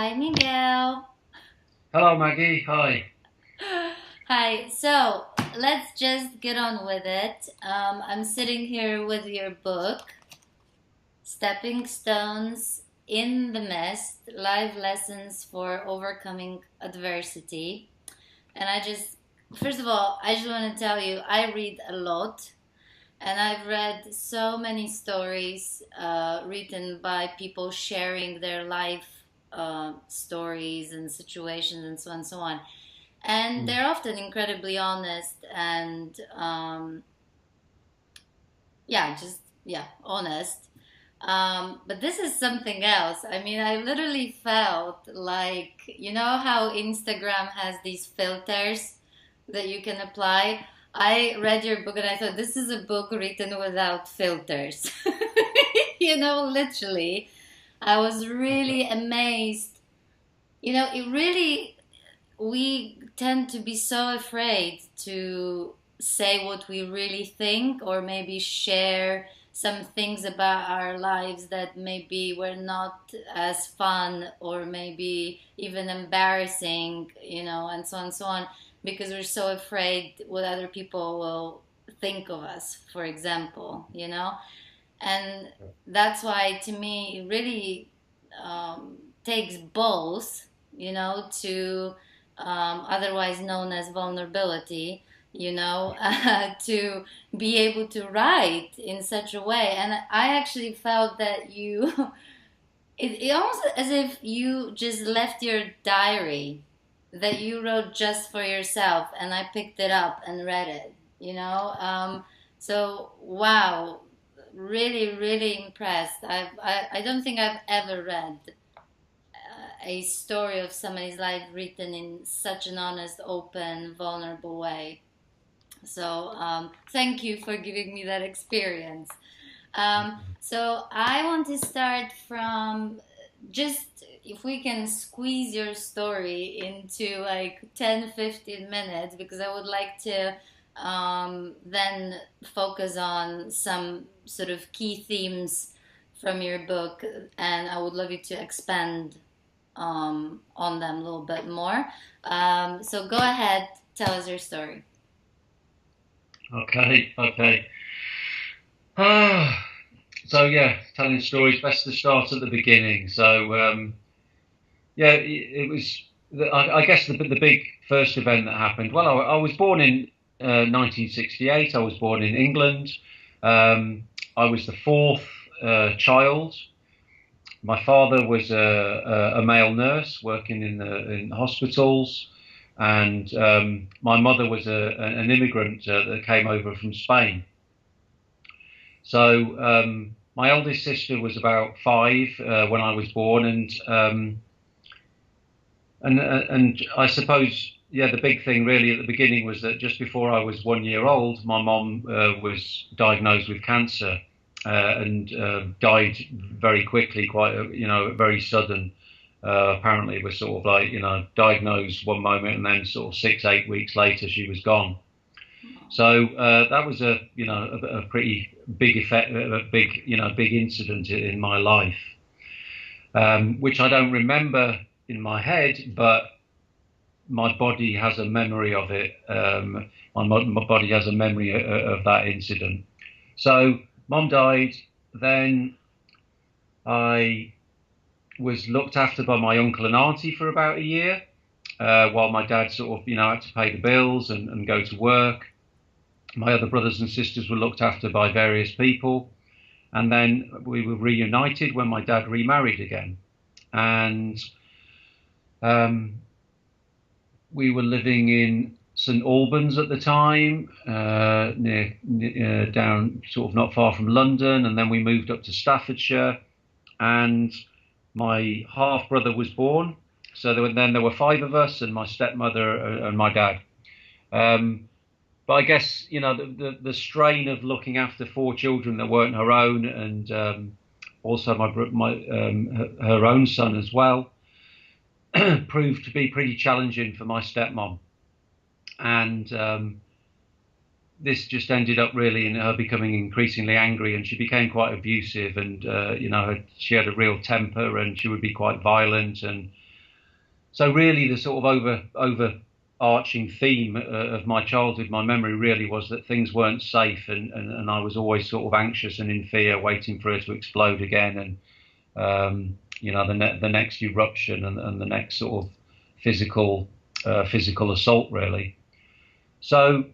Hi, Miguel. Hello, Maggie. Hi. Hi. So let's just get on with it. I'm sitting here with your book, Stepping Stones in the Mist: Life Lessons for Overcoming Adversity. And first of all, I just want to tell you, I read a lot. And I've read so many stories written by people sharing their life stories and situations and so on and so on. And Mm. they're often incredibly honest and, honest. But this is something else. I mean, I literally felt like, you know how Instagram has these filters that you can apply? I read your book and I thought this is a book written without filters. Literally. I was really amazed. We tend to be so afraid to say what we really think or maybe share some things about our lives that maybe were not as fun or maybe even embarrassing, and so on and so on, because we're so afraid what other people will think of us, for example. And that's why, to me, it really takes balls, to otherwise known as vulnerability, to be able to write in such a way. And I actually felt that it almost as if you just left your diary that you wrote just for yourself, and I picked it up and read it. So, wow, really, really impressed. I don't think I've ever read a story of somebody's life written in such an honest, open, vulnerable way. So thank you for giving me that experience. So I want to start from, just if we can squeeze your story into like 10, 15 minutes, because I would like to then focus on some sort of key themes from your book, and I would love you to expand on them a little bit more. So go ahead, tell us your story. Okay. Okay. Ah, so yeah, telling stories best to start at the beginning. So yeah, it was. I guess the big first event that happened. Well, I was born in 1968. I was born in England. I was the fourth child. My father was a male nurse working in hospitals, and my mother was an immigrant that came over from Spain. So my eldest sister was about five when I was born, and I suppose yeah, the big thing really at the beginning was that just before I was 1 year old, my mom was diagnosed with cancer and died very quickly, quite very sudden. Apparently, it was sort of like diagnosed one moment and then sort of 6, 8 weeks later she was gone. So that was a pretty big effect, a big big incident in my life, which I don't remember in my head, but my body has a memory of it. My body has a memory of that incident. So mom died. Then I was looked after by my uncle and auntie for about a year, while my dad sort of had to pay the bills and go to work. My other brothers and sisters were looked after by various people. And then we were reunited when my dad remarried again. And um, we were living in St Albans at the time, down sort of not far from London. And then we moved up to Staffordshire, and my half brother was born. So then there were five of us, and my stepmother and my dad. Um, but I guess the strain of looking after four children that weren't her own, and also her own son as well, proved to be pretty challenging for my stepmom. And this just ended up really in her becoming increasingly angry, and she became quite abusive, and she had a real temper, and she would be quite violent, and So really, the sort of overarching theme of my childhood, my memory really was that things weren't safe, and I was always sort of anxious and in fear, waiting for it to explode again, and the next eruption and the next sort of physical assault, really. So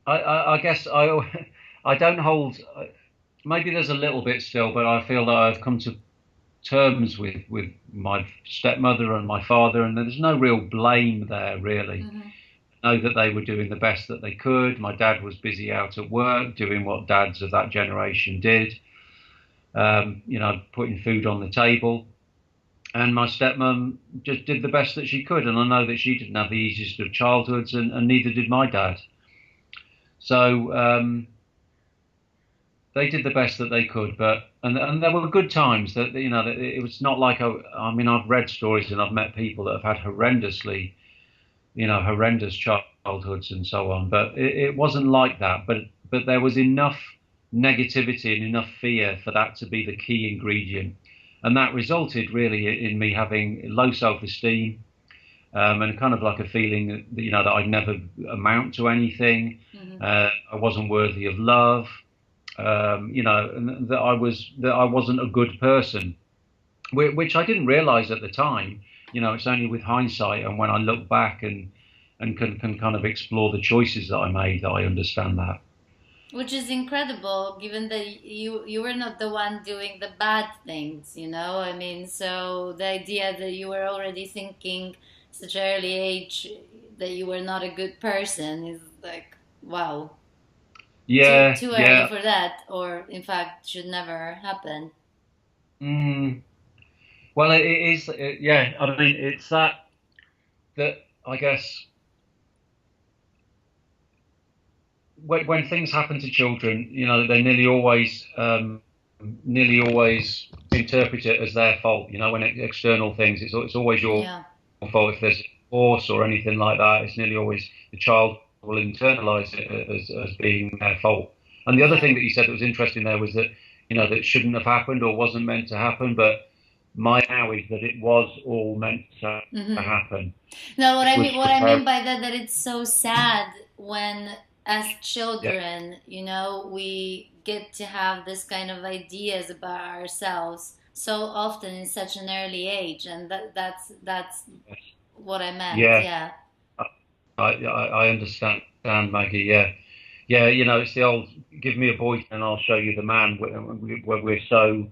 I guess I don't hold. Maybe there's a little bit still, but I feel that I've come to terms with my stepmother and my father, and there's no real blame there, really. Mm-hmm. I know that they were doing the best that they could. My dad was busy out at work doing what dads of that generation did, putting food on the table. And my stepmom just did the best that she could. And I know that she didn't have the easiest of childhoods, and neither did my dad. So they did the best that they could, and there were good times that that it was not like I mean, I've read stories and I've met people that have had horrendous childhoods and so on, but it wasn't like that. But there was enough negativity and enough fear for that to be the key ingredient, and that resulted really in me having low self-esteem, and kind of like a feeling that I'd never amount to anything. Mm-hmm. I wasn't worthy of love. And that I wasn't a good person, which I didn't realize at the time. It's only with hindsight and when I look back and can kind of explore the choices that I made that I understand that. Which is incredible, given that you were not the one doing the bad things, I mean, so the idea that you were already thinking such early age that you were not a good person is like, wow. Yeah, Too early yeah. for that, or in fact, should never happen. Mm, well, it is. Yeah, I mean, it's that I guess when things happen to children, they nearly always interpret it as their fault. When external things, it's always your Yeah. fault. If there's force or anything like that, it's nearly always the child will internalize it as being their fault. And the other Yeah. thing that you said that was interesting there was that that shouldn't have happened or wasn't meant to happen, but my now is that it was all meant to Mm-hmm. happen. No, It was what I mean prepared. by that it's so sad when, as Yeah, children, we get to have this kind of ideas about ourselves so often in such an early age, and that's what I meant. yeah. Yeah. I understand, Maggie. Yeah, yeah. It's the old "give me a boy and I'll show you the man." We're so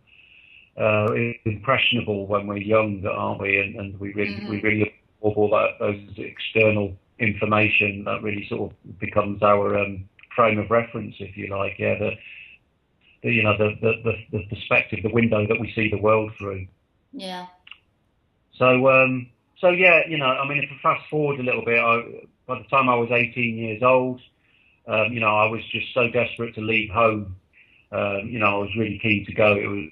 impressionable when we're young, aren't we? And we Mm-hmm. really absorb all those external information that really sort of becomes our frame of reference, if you like. Yeah, the perspective, the window that we see the world through. Yeah. So so yeah, I mean, if I fast forward a little bit, by the time I was 18 years old, I was just so desperate to leave home. I was really keen to go. It was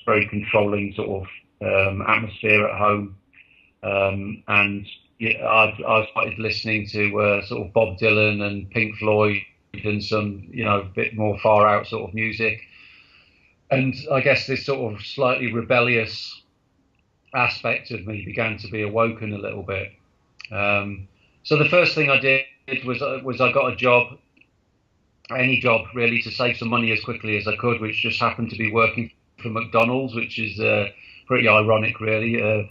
very controlling sort of atmosphere at home, and yeah, I started listening to sort of Bob Dylan and Pink Floyd and some a bit more far out sort of music, and I guess this sort of slightly rebellious aspect of me began to be awoken a little bit. So the first thing I did was I got a job, any job really, to save some money as quickly as I could, which just happened to be working for McDonald's, which is pretty ironic, really,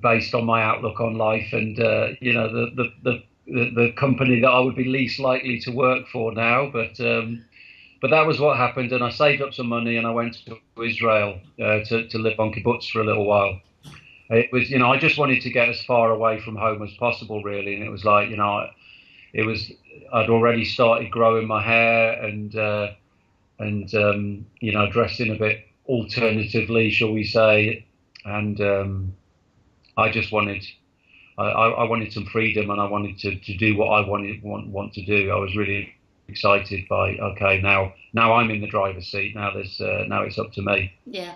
based on my outlook on life and the company that I would be least likely to work for now. But that was what happened, and I saved up some money and I went to Israel to live on kibbutz for a little while. It was, I just wanted to get as far away from home as possible, really. And it was like, it was, I'd already started growing my hair and dressing a bit alternatively, shall we say. And I just wanted, I wanted some freedom, and I wanted to do what I want to do. I was really excited by, okay, now I'm in the driver's seat. Now it's up to me. Yeah.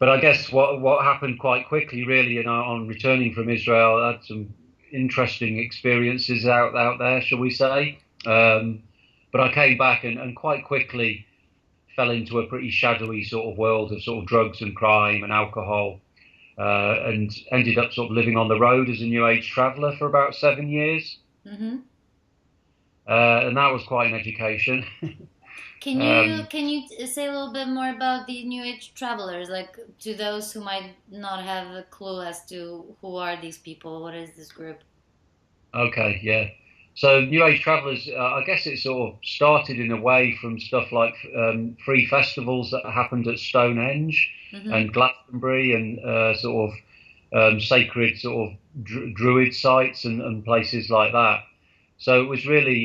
But I guess what happened quite quickly, really, on returning from Israel, I had some interesting experiences out there, shall we say? But I came back and quite quickly fell into a pretty shadowy sort of world of sort of drugs and crime and alcohol, and ended up sort of living on the road as a New Age traveller for about 7 years. Mm-hmm. And that was quite an education. Can you say a little bit more about the New Age travelers, like to those who might not have a clue as to who are these people? What is this group? Okay, yeah. So New Age travelers, I guess it sort of started in a way from stuff like free festivals that happened at Stonehenge Mm-hmm. and Glastonbury, and sort of sacred sort of druid sites and places like that. So it was really,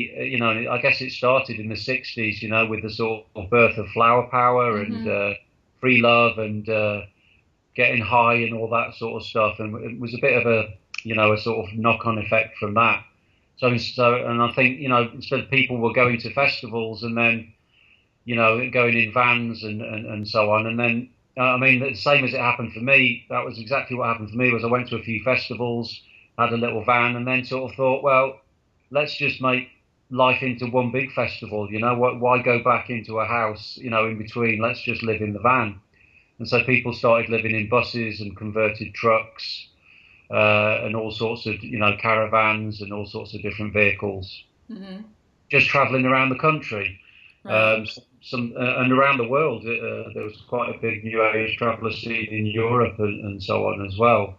I guess it started in the 60s, with the sort of birth of flower power and Mm-hmm. free love and getting high and all that sort of stuff. And it was a bit of a sort of knock-on effect from that. And I think, instead of people were going to festivals and then, going in vans and so on. And then, I mean, the same as it happened for me, that was exactly what happened for me. Was I went to a few festivals, had a little van, and then sort of thought, well, let's just make life into one big festival. Why go back into a house, in between? Let's just live in the van. And so people started living in buses and converted trucks, and all sorts of, caravans and all sorts of different vehicles, Mm-hmm. just traveling around the country. Right. And around the world. There was quite a big New Age traveller scene in Europe and so on as well.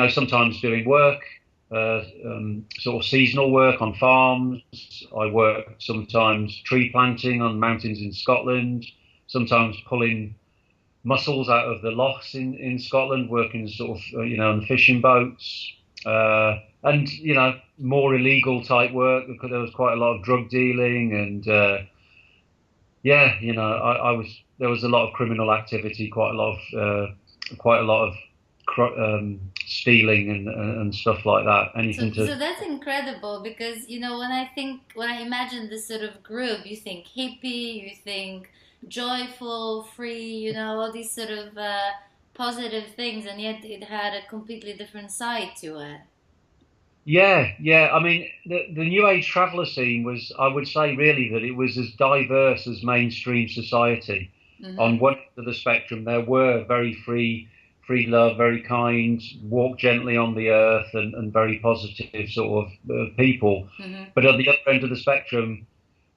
Sometimes doing work, sort of seasonal work on farms. I work sometimes tree planting on mountains in Scotland, sometimes pulling mussels out of the lochs in Scotland, working sort of, on fishing boats. And, more illegal type work, because there was quite a lot of drug dealing and, yeah, there was a lot of criminal activity, quite a lot of stealing and stuff like that. So, Anything to, so that's incredible because when I imagine this sort of group, you think hippie, you think joyful, free, all these sort of positive things, and yet it had a completely different side to it. yeah, yeah. I mean, the New Age traveller scene was, I would say, really that it was as diverse as mainstream society. On Mm-hmm. one end of the spectrum, there were very free love, very kind, walk gently on the earth, and very positive sort of people. Mm-hmm. But at the other end of the spectrum,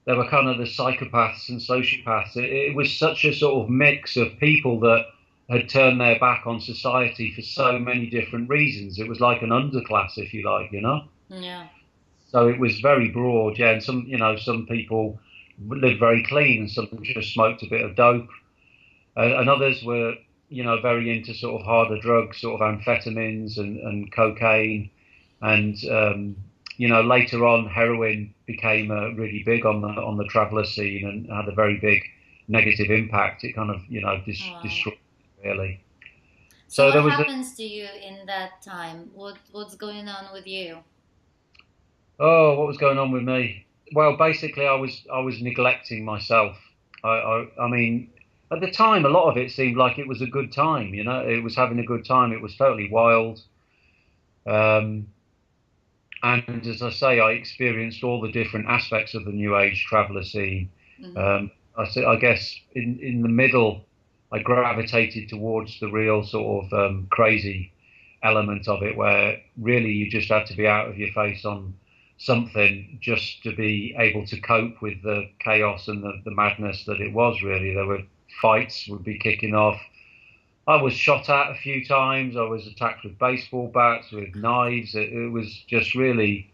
there were kind of the psychopaths and sociopaths. It was such a sort of mix of people that had turned their back on society for so many different reasons. It was like an underclass, if you like. Yeah. So it was very broad, yeah. And some people lived very clean, and some just smoked a bit of dope, and others were, very into sort of harder drugs, sort of amphetamines and cocaine, and later on, heroin became really big on the traveller scene and had a very big negative impact. It kind of, Wow. destroyed it, really. So So what there was happens to you in that time? What's going on with you? what was going on with me? Well, basically, I was neglecting myself. I mean, at the time, a lot of it seemed like it was a good time. It was having a good time. It was totally wild. Um, And as I say, I experienced all the different aspects of the New Age traveller scene. Mm-hmm. I guess in the middle, I gravitated towards the real sort of crazy element of it, where really you just had to be out of your face on something just to be able to cope with the chaos and the madness that it was. Really, there were fights would be kicking off. I was shot at a few times. I was attacked with baseball bats, with knives. It was just really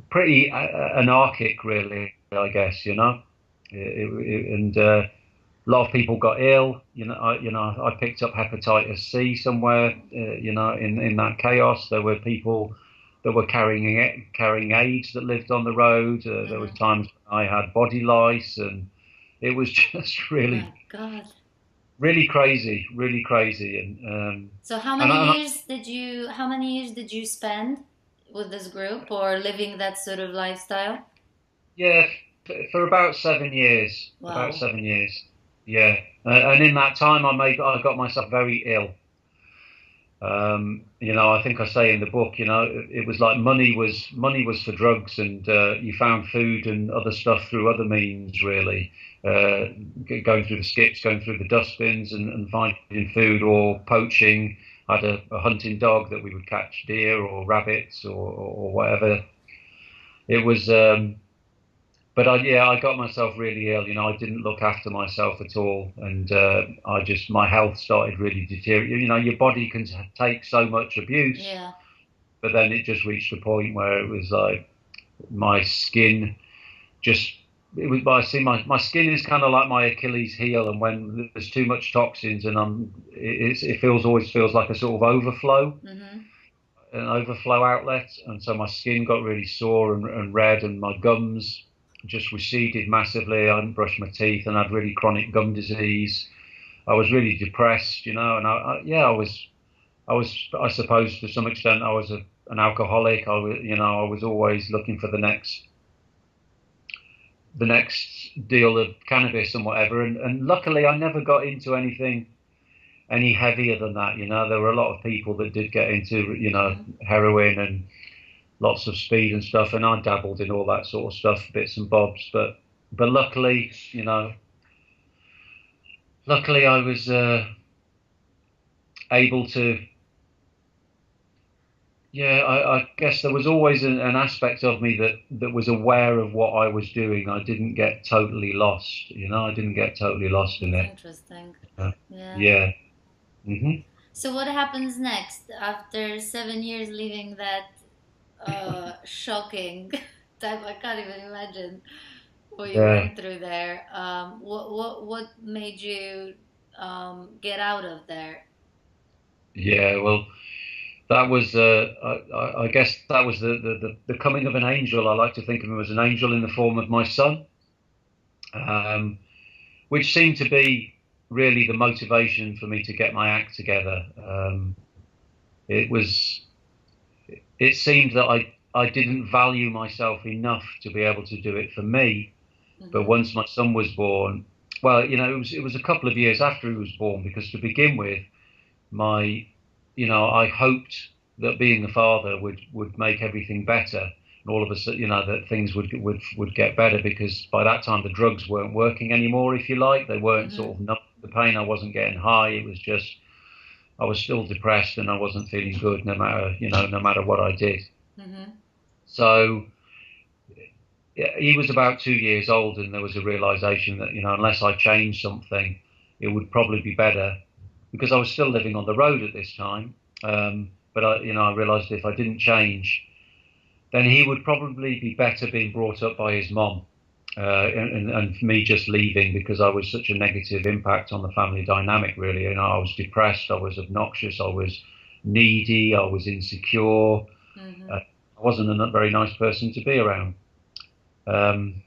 pretty anarchic, really, I guess. And a lot of people got ill. I picked up hepatitis C somewhere. In that chaos, there were people that were carrying AIDS that lived on the road. There was Mm-hmm. times when I had body lice, and it was just My really, God. really crazy. So how And many I, years did you spend with this group or living that sort of lifestyle? yeah, for about 7 years. About Wow. 7 years. Yeah, and in that time, I got myself very ill. You know, I think I say in the book, you know, it was like money was for drugs, and you found food and other stuff through other means, really. Going through the skips, going through the dustbins, and finding food, or poaching. I had a hunting dog that we would catch deer or rabbits or whatever. It was, but yeah, I got myself really ill. You know, I didn't look after myself at all, and my health started really deteriorating. You know, your body can take so much abuse, Yeah. but then it just reached a point where it was like my skin just. It was, I see my skin is kind of like my Achilles heel, and when there's too much toxins, and it always feels like a sort of overflow, Mm-hmm. an overflow outlet, and so my skin got really sore and red, and my gums just receded massively. I hadn't brushed my teeth, and I had really chronic gum disease. I was really depressed, you know, and yeah, I suppose to some extent I was an alcoholic. I was always looking for the next deal of cannabis and whatever, and luckily I never got into anything any heavier than that. You know, there were a lot of people that did get into, Mm-hmm. heroin and lots of speed and stuff, and I dabbled in all that sort of stuff, bits and bobs. But luckily, luckily I was able to. Yeah, I guess there was always an aspect of me that was aware of what I was doing. I didn't get totally lost. I didn't get totally lost in That's it. interesting. Uh, Yeah. yeah. hmm So what happens next after 7 years leaving that shocking type? I can't even imagine what you Yeah. went through there. What made you get out of there? Yeah. Well, that was. I guess that was the coming of an angel. I like to think of him as an angel in the form of my son, um, which seemed to be really the motivation for me to get my act together. It was. It seemed that I didn't value myself enough to be able to do it for me. But Mm-hmm. once my son was born, well, it was a couple of years after he was born, because to begin with, my, I hoped that being a father would make everything better, and all of a sudden, that things would get better, because by that time the drugs weren't working anymore, if you like. They weren't Mm-hmm. sort of numbing the pain. I wasn't getting high. It was just I was still depressed, and I wasn't feeling good, no matter what I did. Mm-hmm. So yeah, he was about 2 years old, and there was a realization that, unless I changed something, it would probably be better, because I was still living on the road at this time. But I realized if I didn't change, then he would probably be better being brought up by his mom, and me just leaving, because I was such a negative impact on the family dynamic. Really, I was depressed, I was obnoxious, I was needy, I was insecure. Mm-hmm. I wasn't a very nice person to be around. Um,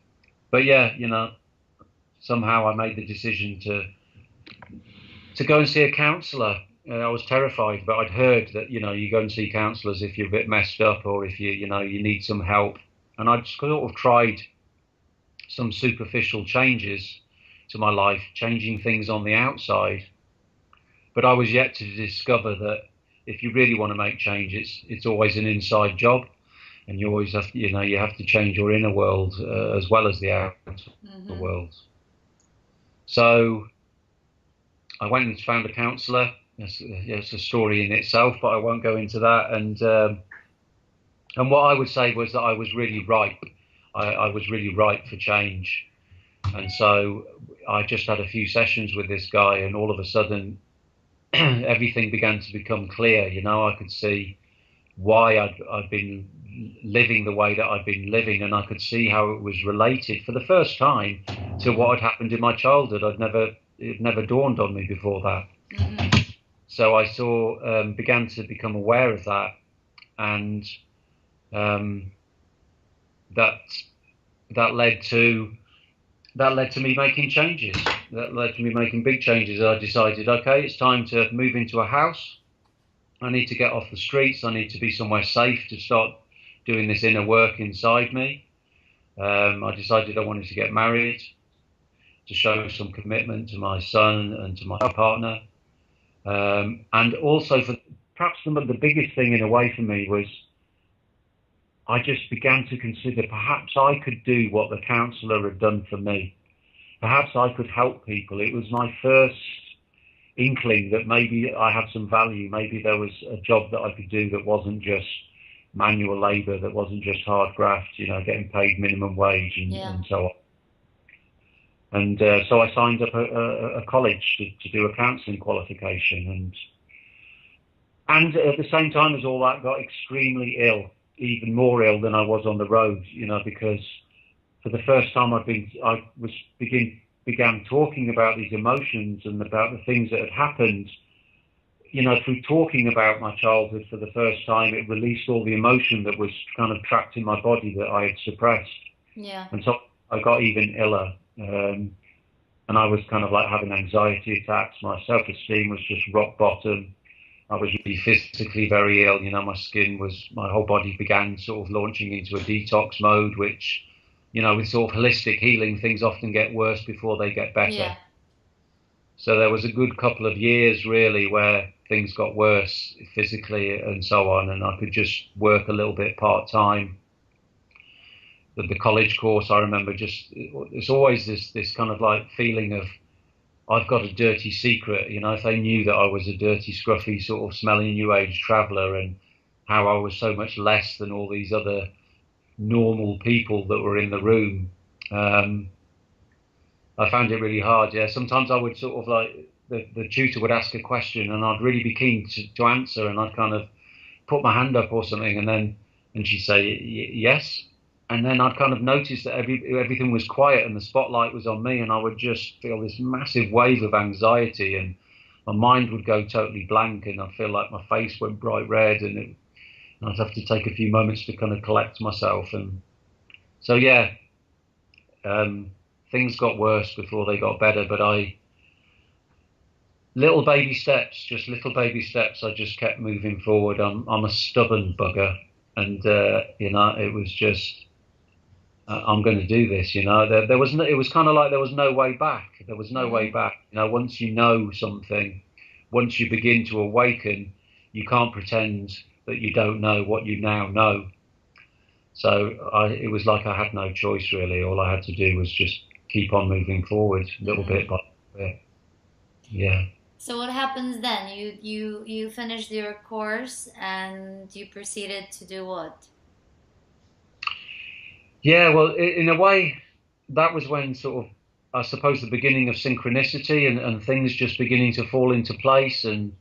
but yeah, somehow I made the decision to go and see a counsellor. I was terrified, but I'd heard that you go and see counsellors if you're a bit messed up, or if you need some help. And I just sort of tried some superficial changes to my life, changing things on the outside. But I was yet to discover that if you really want to make change, it's always an inside job, and you always have to change your inner world, as well as the outer Mm-hmm. world. So I went and found a counsellor. It's a story in itself, but I won't go into that. And what I would say was that I was really ripe. I was really ripe for change. And so I just had a few sessions with this guy, and all of a sudden, everything began to become clear. I could see why I'd been living the way that I'd been living, and I could see how it was related for the first time to what had happened in my childhood. It never dawned on me before that. Mm-hmm. So I began to become aware of that, and um, that that led to me making changes. That led to me making big changes. I decided, okay, it's time to move into a house. I need to get off the streets. I need to be somewhere safe to start doing this inner work inside me. I decided I wanted to get married, to show some commitment to my son and to my partner, and also for perhaps the biggest thing in a way for me was I just began to consider perhaps I could do what the counsellor had done for me. Perhaps I could help people. It was my first inkling that maybe I had some value. Maybe there was a job that I could do that wasn't just manual labour, that wasn't just hard graft, getting paid minimum wage and so on. And so I signed up a college to do a counselling qualification, and at the same time as all that, got extremely ill, even more ill than I was on the road, because for the first time began talking about these emotions and about the things that had happened. Through talking about my childhood for the first time, it released all the emotion that was kind of trapped in my body that I had suppressed. Yeah. And so I got even iller. And I was kind of like having anxiety attacks. My self-esteem was just rock bottom. I was really physically very ill. My whole body began sort of launching into a detox mode, which, with sort of holistic healing, things often get worse before they get better. Yeah. So there was a good couple of years really where things got worse physically and so on, and I could just work a little bit part-time. The college course, I remember, it's always this kind of like feeling of, I've got a dirty secret. If they knew that I was a dirty, scruffy, sort of smelly new age traveller, and how I was so much less than all these other normal people that were in the room, I found it really hard. Yeah, sometimes I would sort of like, the tutor would ask a question and I'd really be keen to answer, and I'd kind of put my hand up or something, and she'd say yes. And then I'd kind of notice that everything was quiet and the spotlight was on me, and I would just feel this massive wave of anxiety, and my mind would go totally blank, and I'd feel like my face went bright red, and I'd have to take a few moments to kind of collect myself. And so, yeah, things got worse before they got better, but little baby steps, I just kept moving forward. I'm a stubborn bugger, and, it was just, I'm going to do this, There was it was kind of like there was no way back. There was no way back. Once you know something, once you begin to awaken, you can't pretend that you don't know what you now know. So it was like I had no choice really. All I had to do was just keep on moving forward, little bit by bit. Yeah. So what happens then? You finished your course and you proceeded to do what? Yeah, well, in a way, that was when sort of, I suppose, the beginning of synchronicity and things just beginning to fall into place. And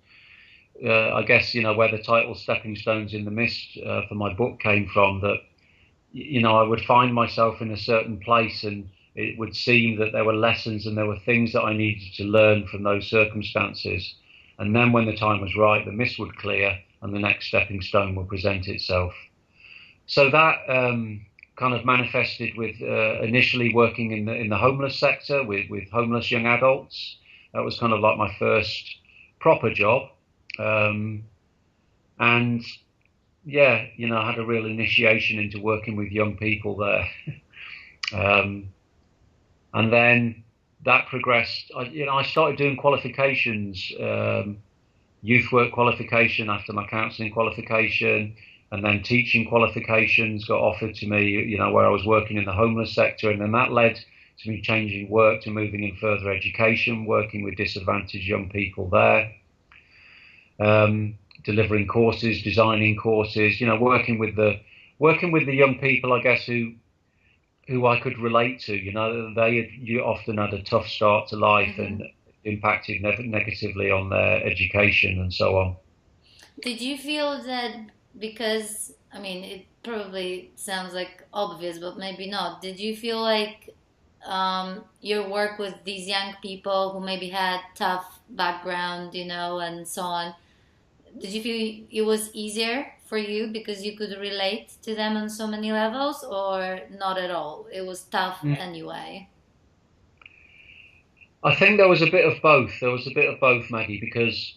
I guess, where the title Stepping Stones in the Mist for my book came from, that, I would find myself in a certain place, and it would seem that there were lessons and there were things that I needed to learn from those circumstances. And then when the time was right, the mist would clear and the next stepping stone would present itself. So that kind of manifested with initially working in the homeless sector with homeless young adults. That was kind of like my first proper job. And yeah, I had a real initiation into working with young people there. And then that progressed. I started doing qualifications, youth work qualification after my counselling qualification, and then teaching qualifications got offered to me, where I was working in the homeless sector. And then that led to me changing work to moving in further education, working with disadvantaged young people there, delivering courses, designing courses, working with the young people, I guess, who I could relate to. You often had a tough start to life and impacted negatively on their education and so on. Did you feel that, because, it probably sounds like obvious, but maybe not, did you feel like your work with these young people who maybe had tough background, and so on, did you feel it was easier for you because you could relate to them on so many levels, or not at all? It was tough anyway. I think there was a bit of both. Maggie, because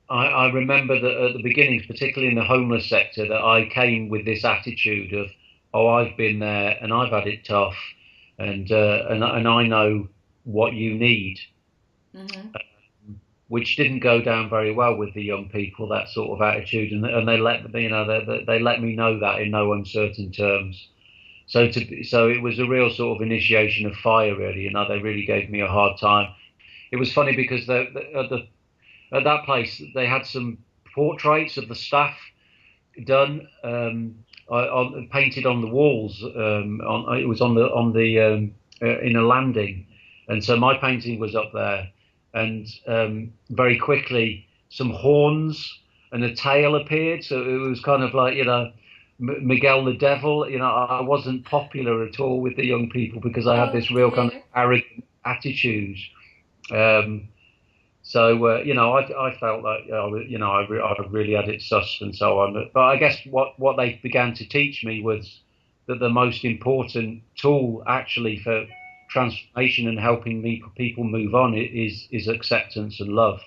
I remember that at the beginnings, particularly in the homeless sector, that I came with this attitude of, oh, I've been there and I've had it tough, and I know what you need. which didn't go down very well with the young people, that sort of attitude, and they let they let me know that in no uncertain terms. So it was a real sort of initiation of fire, really. They really gave me a hard time. It was funny because at that place they had some portraits of the staff done, painted on the walls. It was in a landing, and so my painting was up there, and very quickly some horns and a tail appeared. So it was kind of like, Miguel the Devil. I wasn't popular at all with the young people because I had Oh this real kind of dear. arrogant attitude. I felt like, I really had it sussed and so on. But I guess what they began to teach me was that the most important tool actually for transformation and helping people move on is acceptance and love.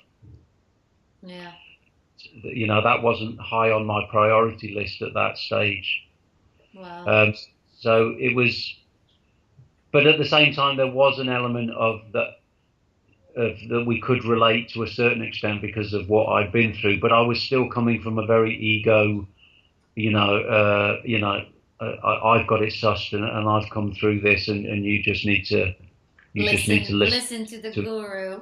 Yeah. That wasn't high on my priority list at that stage. Wow. So it was, but at the same time, there was an element of that we could relate to a certain extent because of what I'd been through. But I was still coming from a very ego, I've got it sussed and I've come through this, and you just need to Listen to the to. guru.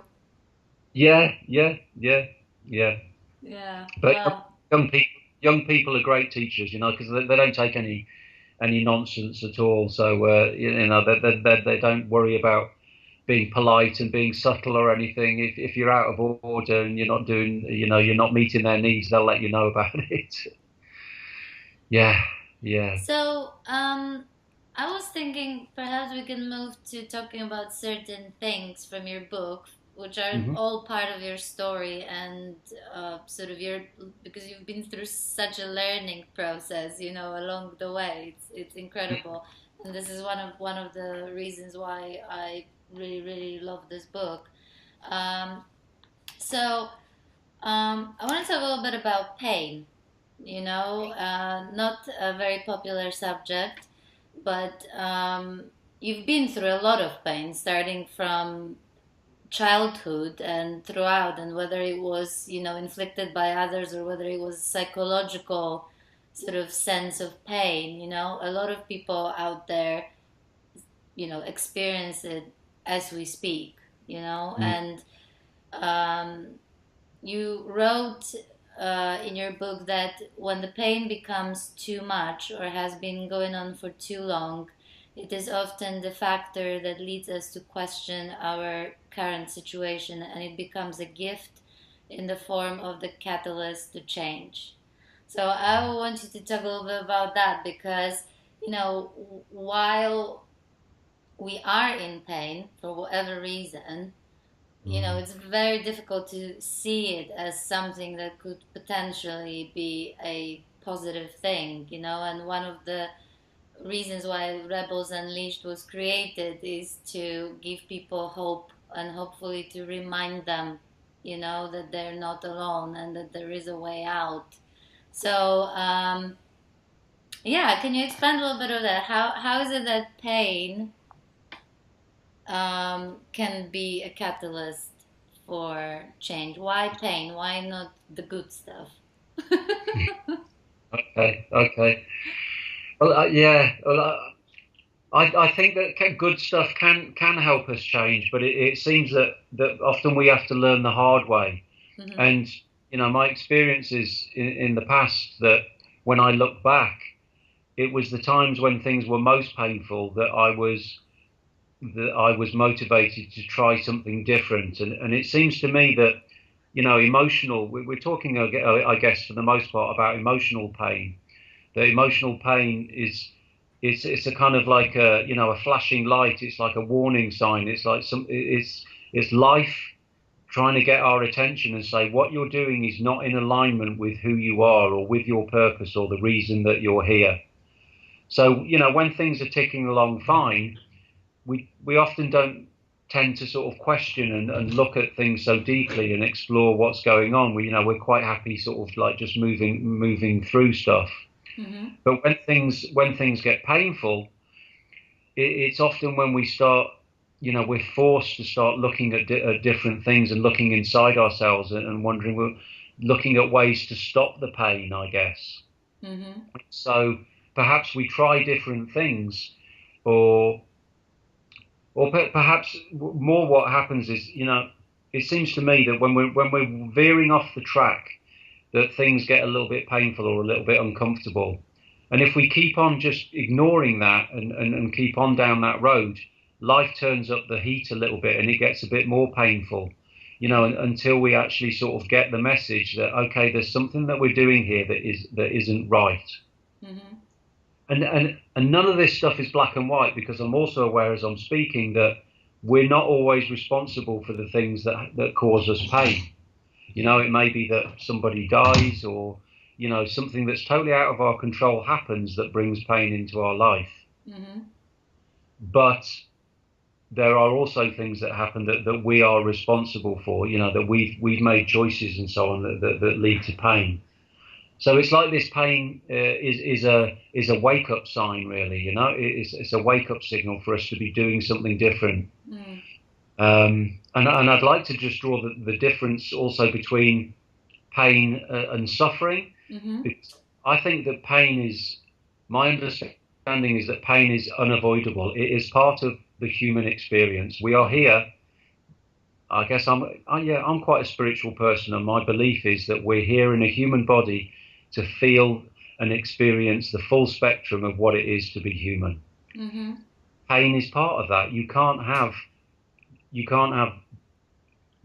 Yeah, yeah, yeah, yeah. Yeah. But Wow. young people are great teachers, because they don't take any nonsense at all. So they don't worry about being polite and being subtle or anything. If you're out of order and you're not doing, you're not meeting their needs, they'll let you know about it. Yeah, yeah. So, I was thinking perhaps we can move to talking about certain things from your book, which are Hmm. all part of your story and sort of because you've been through such a learning process, along the way. It's incredible, and this is one of the reasons why I really really love this book. Um, so, I want to talk a little bit about pain. Not a very popular subject, but you've been through a lot of pain, starting from childhood and throughout, and whether it was, inflicted by others or whether it was psychological sort of sense of pain. A lot of people out there, experience it as we speak, and um, you wrote in your book that when the pain becomes too much or has been going on for too long, it is often the factor that leads us to question our current situation, and it becomes a gift in the form of the catalyst to change. So I want you to talk a little bit about that because, while we are in pain for whatever reason, it's very difficult to see it as something that could potentially be a positive thing, and one of the reasons why Rebels Unleashed was created is to give people hope and hopefully to remind them, that they're not alone and that there is a way out. So, yeah, can you expand a little bit of that? How is it that pain can be a catalyst for change? Why pain? Why not the good stuff? Okay, okay. Well, yeah. Well, I think that good stuff can help us change, but it seems that often we have to learn the hard way. Mm-hmm. And my experiences in the past, that when I look back, it was the times when things were most painful that I was motivated to try something different. And it seems to me that emotional. We're talking, I guess, for the most part about emotional pain. The emotional pain is it's a kind of like a flashing light. It's like a warning sign. It's like it's life trying to get our attention and say what you're doing is not in alignment with who you are or with your purpose or the reason that you're here. So when things are ticking along fine, we often don't tend to sort of question and look at things so deeply and explore what's going on. We're quite happy sort of like just moving through stuff. Mm-hmm. But when things get painful, it's often when we start we're forced to start looking at different things and looking inside ourselves and wondering, well, looking at ways to stop the pain, I guess. Mm-hmm. So perhaps we try different things, or perhaps more what happens is, it seems to me that when we're veering off the track, that things get a little bit painful or a little bit uncomfortable. And if we keep on just ignoring that and keep on down that road, life turns up the heat a little bit and it gets a bit more painful, until we actually sort of get the message that, okay, there's something that we're doing here that isn't right. Mm-hmm. And none of this stuff is black and white, because I'm also aware as I'm speaking that we're not always responsible for the things that cause us pain. It may be that somebody dies, or, something that's totally out of our control happens that brings pain into our life. Mm-hmm. But there are also things that happen that we are responsible for, that we've made choices and so on that lead to pain. So it's like this pain is a wake up sign, really. It's a wake up signal for us to be doing something different. Mm. And I'd like to just draw the difference also between pain and suffering. Mm-hmm. Because I think that my understanding is that pain is unavoidable. It is part of the human experience. We are here. I guess I'm quite a spiritual person, and my belief is that we're here in a human body to feel and experience the full spectrum of what it is to be human. Mm-hmm. Pain is part of that. You can't have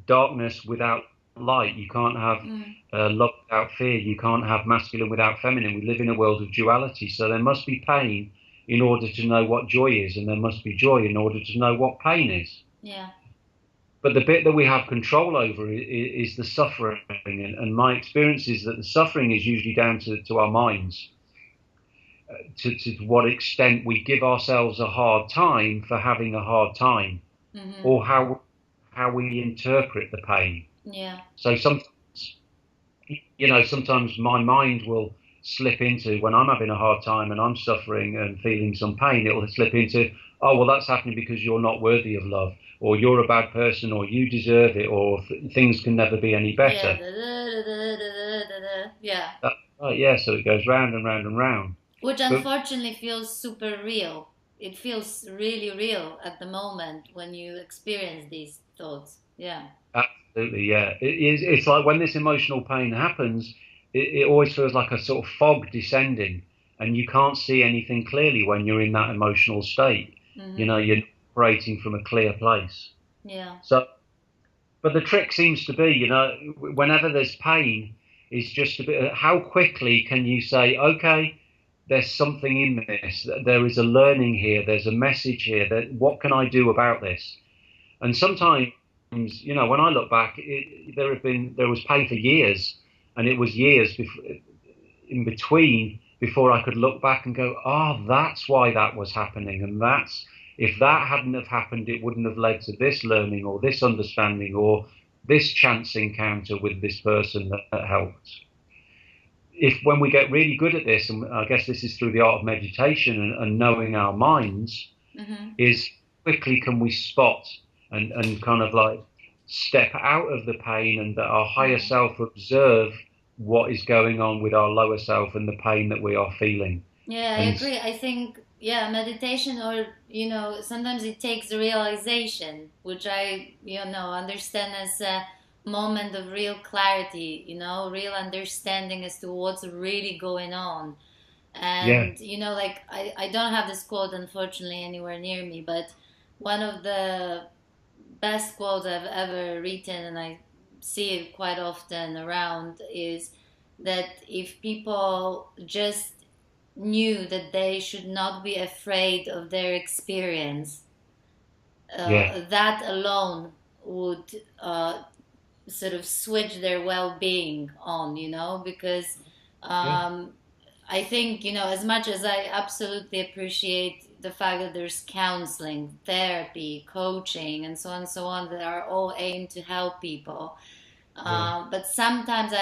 darkness without light. You can't have love without fear. You can't have masculine without feminine. We live in a world of duality. So there must be pain in order to know what joy is, and there must be joy in order to know what pain is. Yeah. But the bit that we have control over is the suffering. And my experience is that the suffering is usually down to our minds, to what extent we give ourselves a hard time for having a hard time, Mm-hmm. or how we interpret the pain. Yeah. So sometimes my mind will slip into, when I'm having a hard time and I'm suffering and feeling some pain, it will slip into, oh, well, that's happening because you're not worthy of love, or you're a bad person, or you deserve it, or things can never be any better. Yeah. Right, yeah, so it goes round and round and round. Which But unfortunately feels super real. It feels really real at the moment when you experience these thoughts. Yeah. absolutely, yeah. It's like when this emotional pain happens, it always feels like a sort of fog descending, and you can't see anything clearly when you're in that emotional state. Mm-hmm. You're operating from a clear place. Yeah. So, but the trick seems to be, whenever there's pain, is just a bit, how quickly can you say, okay, there's something in this, there is a learning here, there's a message here, that what can I do about this? And sometimes, when I look back, there was pain for years, and it was years in between before I could look back and go, oh, that's why that was happening, and if that hadn't have happened, it wouldn't have led to this learning or this understanding or this chance encounter with this person that helped. If when we get really good at this, and I guess this is through the art of meditation and knowing our minds, Mm-hmm. is quickly can we spot and kind of like step out of the pain, and that our higher self observe what is going on with our lower self and the pain that we are feeling. Yeah, I And agree. I think, yeah, meditation, or, sometimes it takes realization, which I, understand as a moment of real clarity, real understanding as to what's really going on. yeah, And, like, I don't have this quote, unfortunately, anywhere near me, but one of the best quotes I've ever written, and I see it quite often around, is that if people just knew that they should not be afraid of their experience, yeah, that alone would sort of switch their well-being on, because yeah, I think, as much as I absolutely appreciate the fact that there's counseling, therapy, coaching, and so on, that are all aimed to help people. yeah, But sometimes,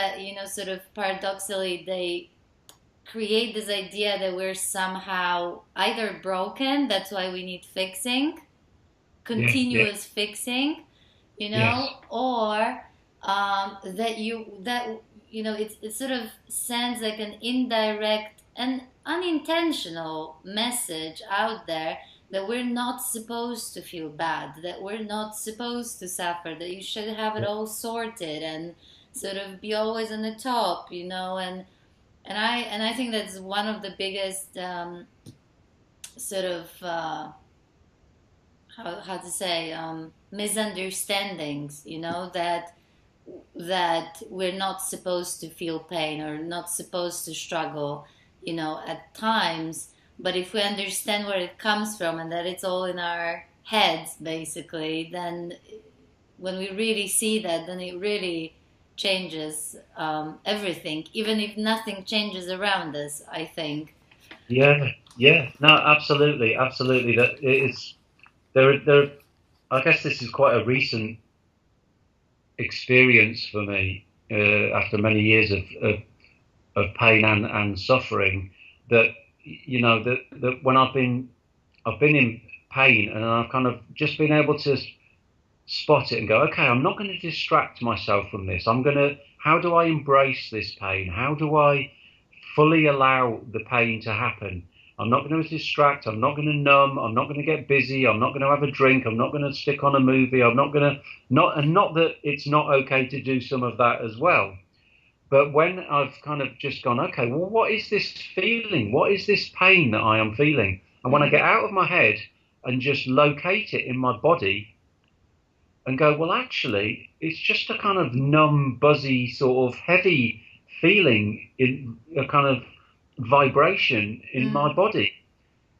sort of paradoxically, they create this idea that we're somehow either broken, that's why we need fixing, Yeah, yeah, continuous fixing, yes, or that it sort of sends like an indirect and unintentional message out there that we're not supposed to feel bad, that we're not supposed to suffer, that you should have it yeah, all sorted and sort of be always on the top, and I think that's one of the biggest sort of how to say misunderstandings, that we're not supposed to feel pain or not supposed to struggle, at times. But if we understand where it comes from and that it's all in our heads, basically, then when we really see that, then it really changes everything, even if nothing changes around us, I think. yeah, yeah. No, absolutely, absolutely. That it's there. I guess this is quite a recent experience for me after many years of pain and suffering. That that when I've been in pain and I've kind of just been able to spot it and go, okay, I'm not going to distract myself from this. How do I embrace this pain? How do I fully allow the pain to happen? I'm not going to distract. I'm not going to numb. I'm not going to get busy. I'm not going to have a drink. I'm not going to stick on a movie. I'm not going to, not that it's not okay to do some of that as well. But when I've kind of just gone, okay, well, what is this feeling? What is this pain that I am feeling? And when I get Mm-hmm. out of my head and just locate it in my body, and go, well, actually, it's just a kind of numb, buzzy, sort of heavy feeling, in a kind of vibration in my Mm. body.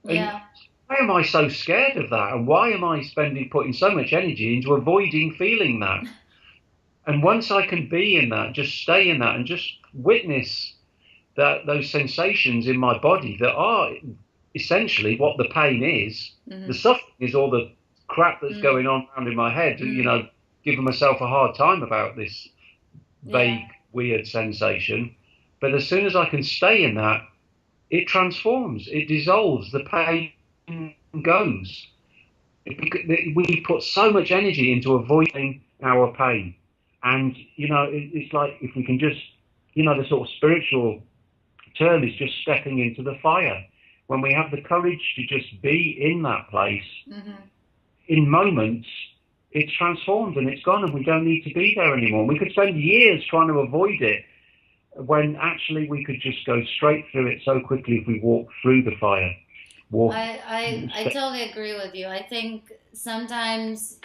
And Yeah. why am I so scared of that? And why am I putting so much energy into avoiding feeling that? And once I can be in that, just stay in that and just witness those sensations in my body that are essentially what the pain is. The Mm-hmm. suffering is all the crap that's Mm. going on around in my head, Mm. giving myself a hard time about this Yeah. vague, weird sensation. But as soon as I can stay in that, it transforms, it dissolves, the pain goes. We put so much energy into avoiding our pain. And, it's like if we can just, the sort of spiritual term is just stepping into the fire. When we have the courage to just be in that place, Mm-hmm. in moments, it's transformed and it's gone, and we don't need to be there anymore. We could spend years trying to avoid it when actually we could just go straight through it so quickly if we walk through the fire. Walk. I totally agree with you. I think sometimes,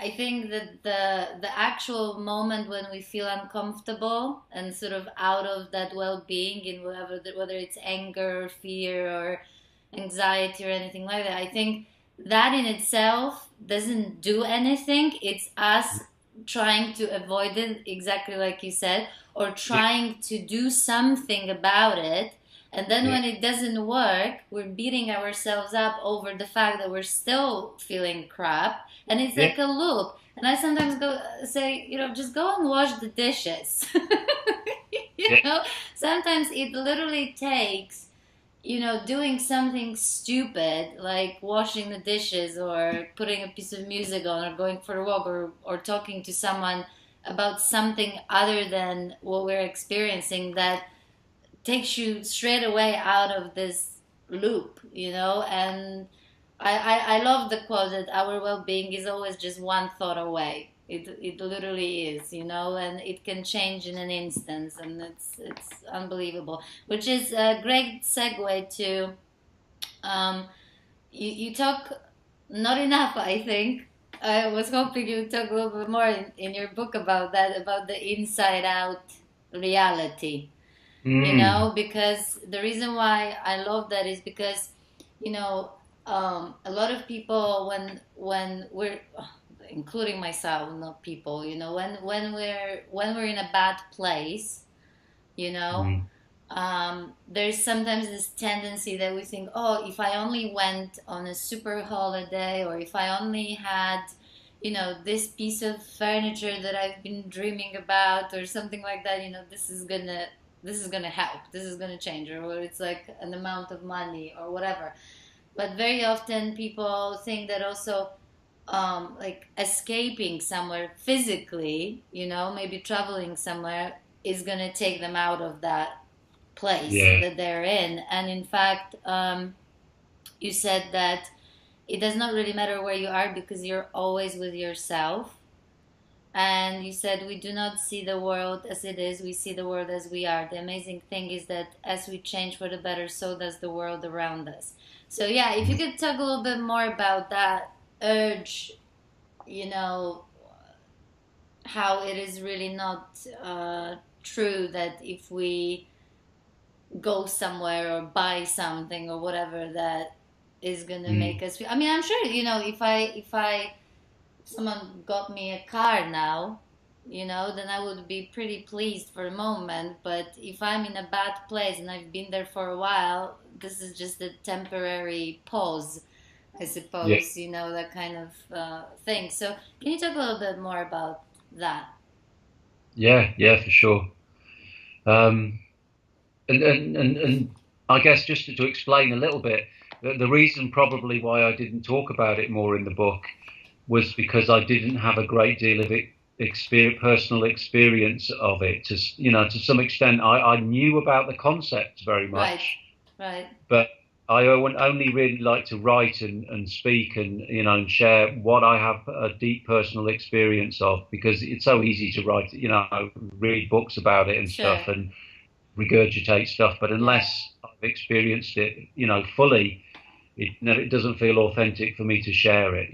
I think that the actual moment when we feel uncomfortable and sort of out of that well-being in whether it's anger, fear, or anxiety or anything like that, I think that in itself doesn't do anything. It's us trying to avoid it, exactly like you said, or Yeah, trying to do something about it. And then yeah, when it doesn't work, we're beating ourselves up over the fact that we're still feeling crap. And it's yeah, like a loop. And I sometimes go say, just go and wash the dishes. you yeah, know, sometimes it literally takes, doing something stupid like washing the dishes or putting a piece of music on or going for a walk or talking to someone about something other than what we're experiencing that takes you straight away out of this loop, and I love the quote that our well-being is always just one thought away. It literally is, and it can change in an instant, and it's unbelievable. Which is a great segue to um, you talk not enough, I think. I was hoping you would talk a little bit more in your book about that, about the inside out reality, because the reason why I love that is because, you know, a lot of people when we're, including myself, not people, when we're in a bad place, you know, mm, there's sometimes this tendency that we think, oh, if I only went on a super holiday, or if I only had, this piece of furniture that I've been dreaming about, or something like that, this is gonna help, this is gonna change, or it's like an amount of money or whatever. But very often people think that also, like escaping somewhere physically, maybe traveling somewhere is going to take them out of that place Yeah. that they're in. And in fact, you said that it does not really matter where you are because you're always with yourself. And you said we do not see the world as it is, we see the world as we are. The amazing thing is that as we change for the better, so does the world around us. So, yeah, if you could talk a little bit more about that urge, you know, how it is really not true that if we go somewhere or buy something or whatever that is gonna Mm. make us feel. I mean, I'm sure if someone got me a car now, then I would be pretty pleased for a moment. But if I'm in a bad place and I've been there for a while, this is just a temporary pause, I Yeah. suppose. That kind of thing. So, can you talk a little bit more about that? Yeah. Yeah. For sure. Um, and I guess just to explain a little bit, the reason probably why I didn't talk about it more in the book was because I didn't have a great deal of personal experience of it. To some extent, I knew about the concept very Right, much, right, but I only really like to write and speak and share what I have a deep personal experience of, because it's so easy to write, read books about it and sure, stuff and regurgitate stuff, but yeah, unless I've experienced it, fully, it doesn't feel authentic for me to share it.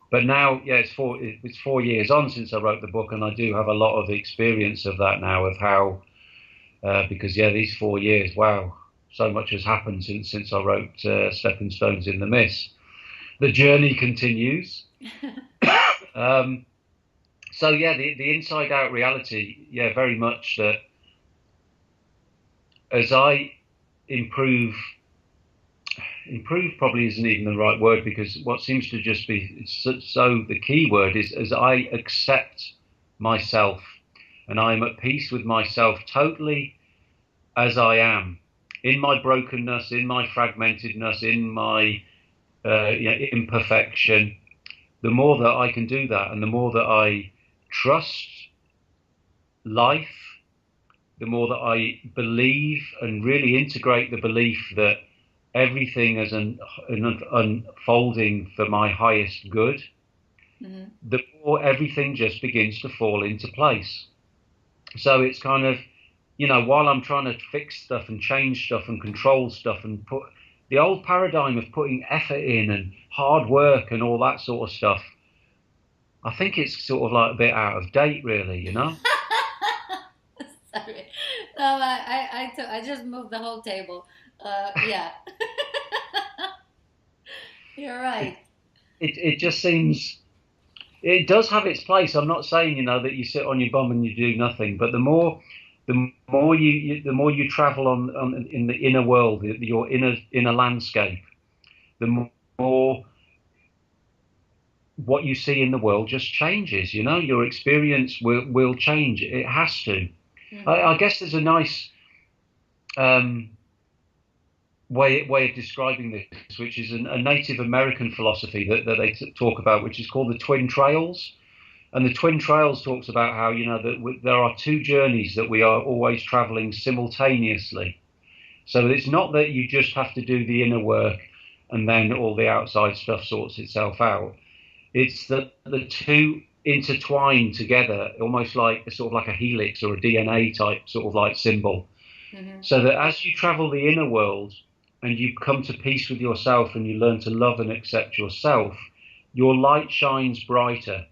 But now, yeah, it's 4 years on since I wrote the book, and I do have a lot of experience of that now, of how because yeah, these 4 years, wow, so much has happened since I wrote Stepping Stones in the Mist. The journey continues. Um, so yeah, the inside out reality, yeah, very much that as I improve improve probably isn't even the right word, because what seems to just be so the key word is as I accept myself and I am at peace with myself totally as I am, in my brokenness, in my fragmentedness, in my imperfection. The more that I can do that, and the more that I trust life, the more that I believe and really integrate the belief that everything is an unfolding for my highest good, hmm, the more everything just begins to fall into place. So it's kind of, while I'm trying to fix stuff and change stuff and control stuff and put the old paradigm of putting effort in and hard work and all that sort of stuff, I think it's sort of like a bit out of date, really. sorry. No, I just moved the whole table. Yeah, you're It, right. it just seems it does have its place. I'm not saying, that you sit on your bum and you do nothing, but the more you travel on in the inner world, your inner landscape, the more what you see in the world just changes. Your experience will change. It has to. Hmm. I guess there's a nice um, way of describing this, which is a Native American philosophy that they talk about, which is called the Twin Trails. And the Twin Trails talks about how that there are two journeys that we are always traveling simultaneously. So it's not that you just have to do the inner work and then all the outside stuff sorts itself out. It's that the two intertwine together, almost like sort of like a helix or a DNA type sort of like symbol. Hmm. So that as you travel the inner world and you come to peace with yourself and you learn to love and accept yourself, your light shines brighter.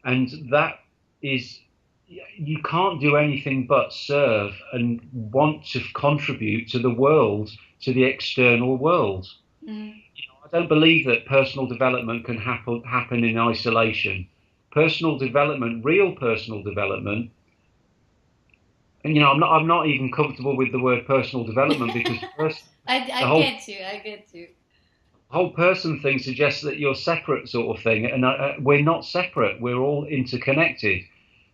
And that is, you can't do anything but serve and want to contribute to the world, to the external world. Hmm. I don't believe that personal development can happen in isolation. Personal development, real personal development, and I'm not even comfortable with the word personal development, because the I whole get you. I get you. whole person thing suggests that you're separate, sort of thing, and we're not separate. We're all interconnected.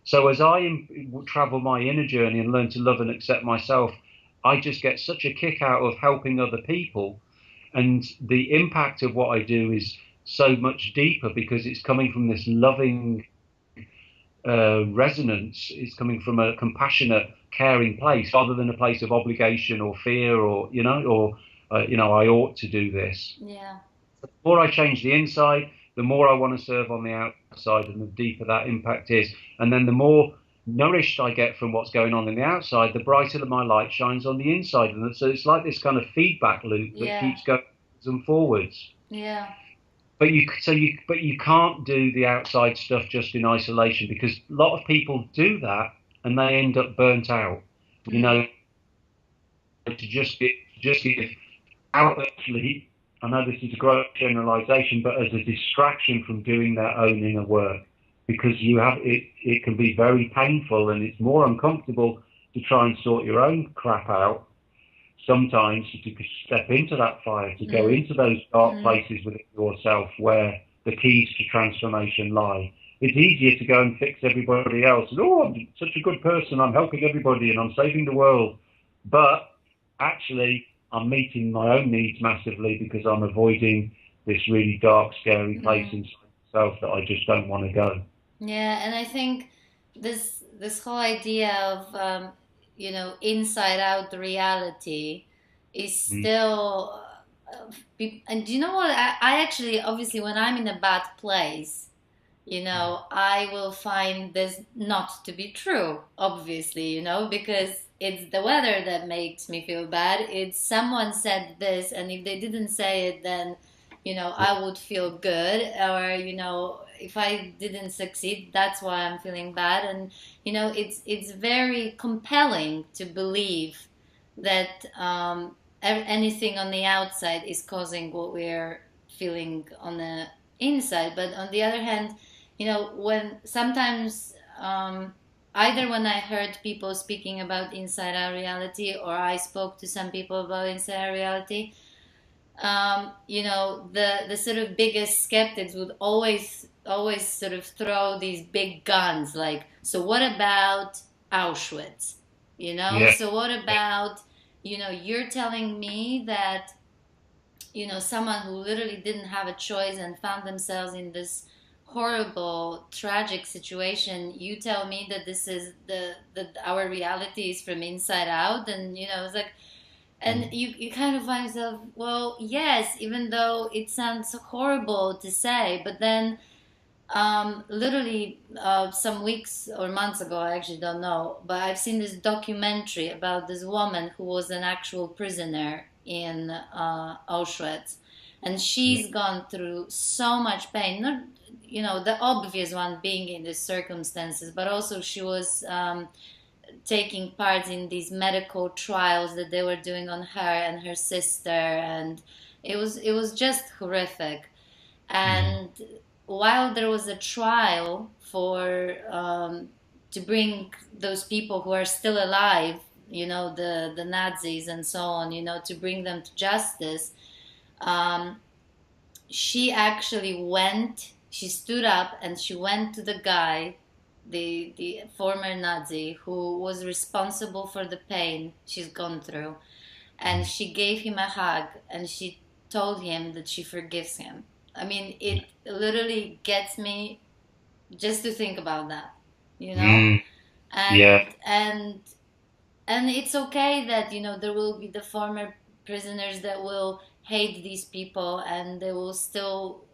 So as I travel my inner journey and learn to love and accept myself, I just get such a kick out of helping other people, and the impact of what I do is so much deeper because it's coming from this loving resonance. It's coming from a compassionate, caring place rather than a place of obligation or fear or, I ought to do this. Yeah. The more I change the inside, the more I want to serve on the outside and the deeper that impact is. And then the more nourished I get from what's going on in the outside, the brighter my light shines on the inside. And so it's like this kind of feedback loop that keeps going backwards and forwards. Yeah. But you can't do the outside stuff just in isolation because a lot of people do that and they end up burnt out. You know, to just give outwardly, I know this is a gross generalization, but as a distraction from doing their own inner work, because it can be very painful and it's more uncomfortable to try and sort your own crap out. Sometimes to step into that fire, to go into those dark places within yourself where the keys to transformation lie. It's easier to go and fix everybody else. And, I'm such a good person, I'm helping everybody and I'm saving the world. But actually, I'm meeting my own needs massively because I'm avoiding this really dark, scary place inside myself that I just don't want to go. Yeah, and I think this whole idea of inside out reality is still and do you know what, I actually, obviously, when I'm in a bad place, I will find this not to be true, obviously, because it's the weather that makes me feel bad. It's someone said this, and if they didn't say it, then I would feel good, or if I didn't succeed, that's why I'm feeling bad. And it's very compelling to believe that anything on the outside is causing what we're feeling on the inside. But on the other hand, when sometimes either when I heard people speaking about inside out reality, or I spoke to some people about inside out reality, the sort of biggest skeptics would always sort of throw these big guns, like, so what about Auschwitz? So what about, you're telling me that, someone who literally didn't have a choice and found themselves in this horrible, tragic situation, you tell me that this is that our reality is from inside out? And it's like, and you kind of find yourself, well, yes, even though it sounds horrible to say, but then literally some weeks or months ago, I actually don't know, but I've seen this documentary about this woman who was an actual prisoner in Auschwitz, and she's gone through so much pain, not the obvious one being in these circumstances, but also she was taking part in these medical trials that they were doing on her and her sister, and it was just horrific. And while there was a trial for to bring those people who are still alive, the Nazis and so on, to bring them to justice, she actually she stood up and she went to the guy, the former Nazi who was responsible for the pain she's gone through, and she gave him a hug and she told him that she forgives him. I mean, it literally gets me just to think about that, and and it's okay that there will be the former prisoners that will hate these people and they will still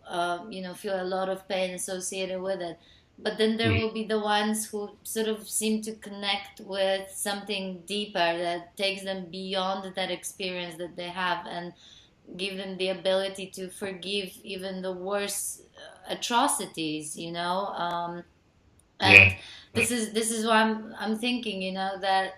feel a lot of pain associated with it. But then there will be the ones who sort of seem to connect with something deeper that takes them beyond that experience that they have and give them the ability to forgive even the worst atrocities, and this is why I'm thinking, that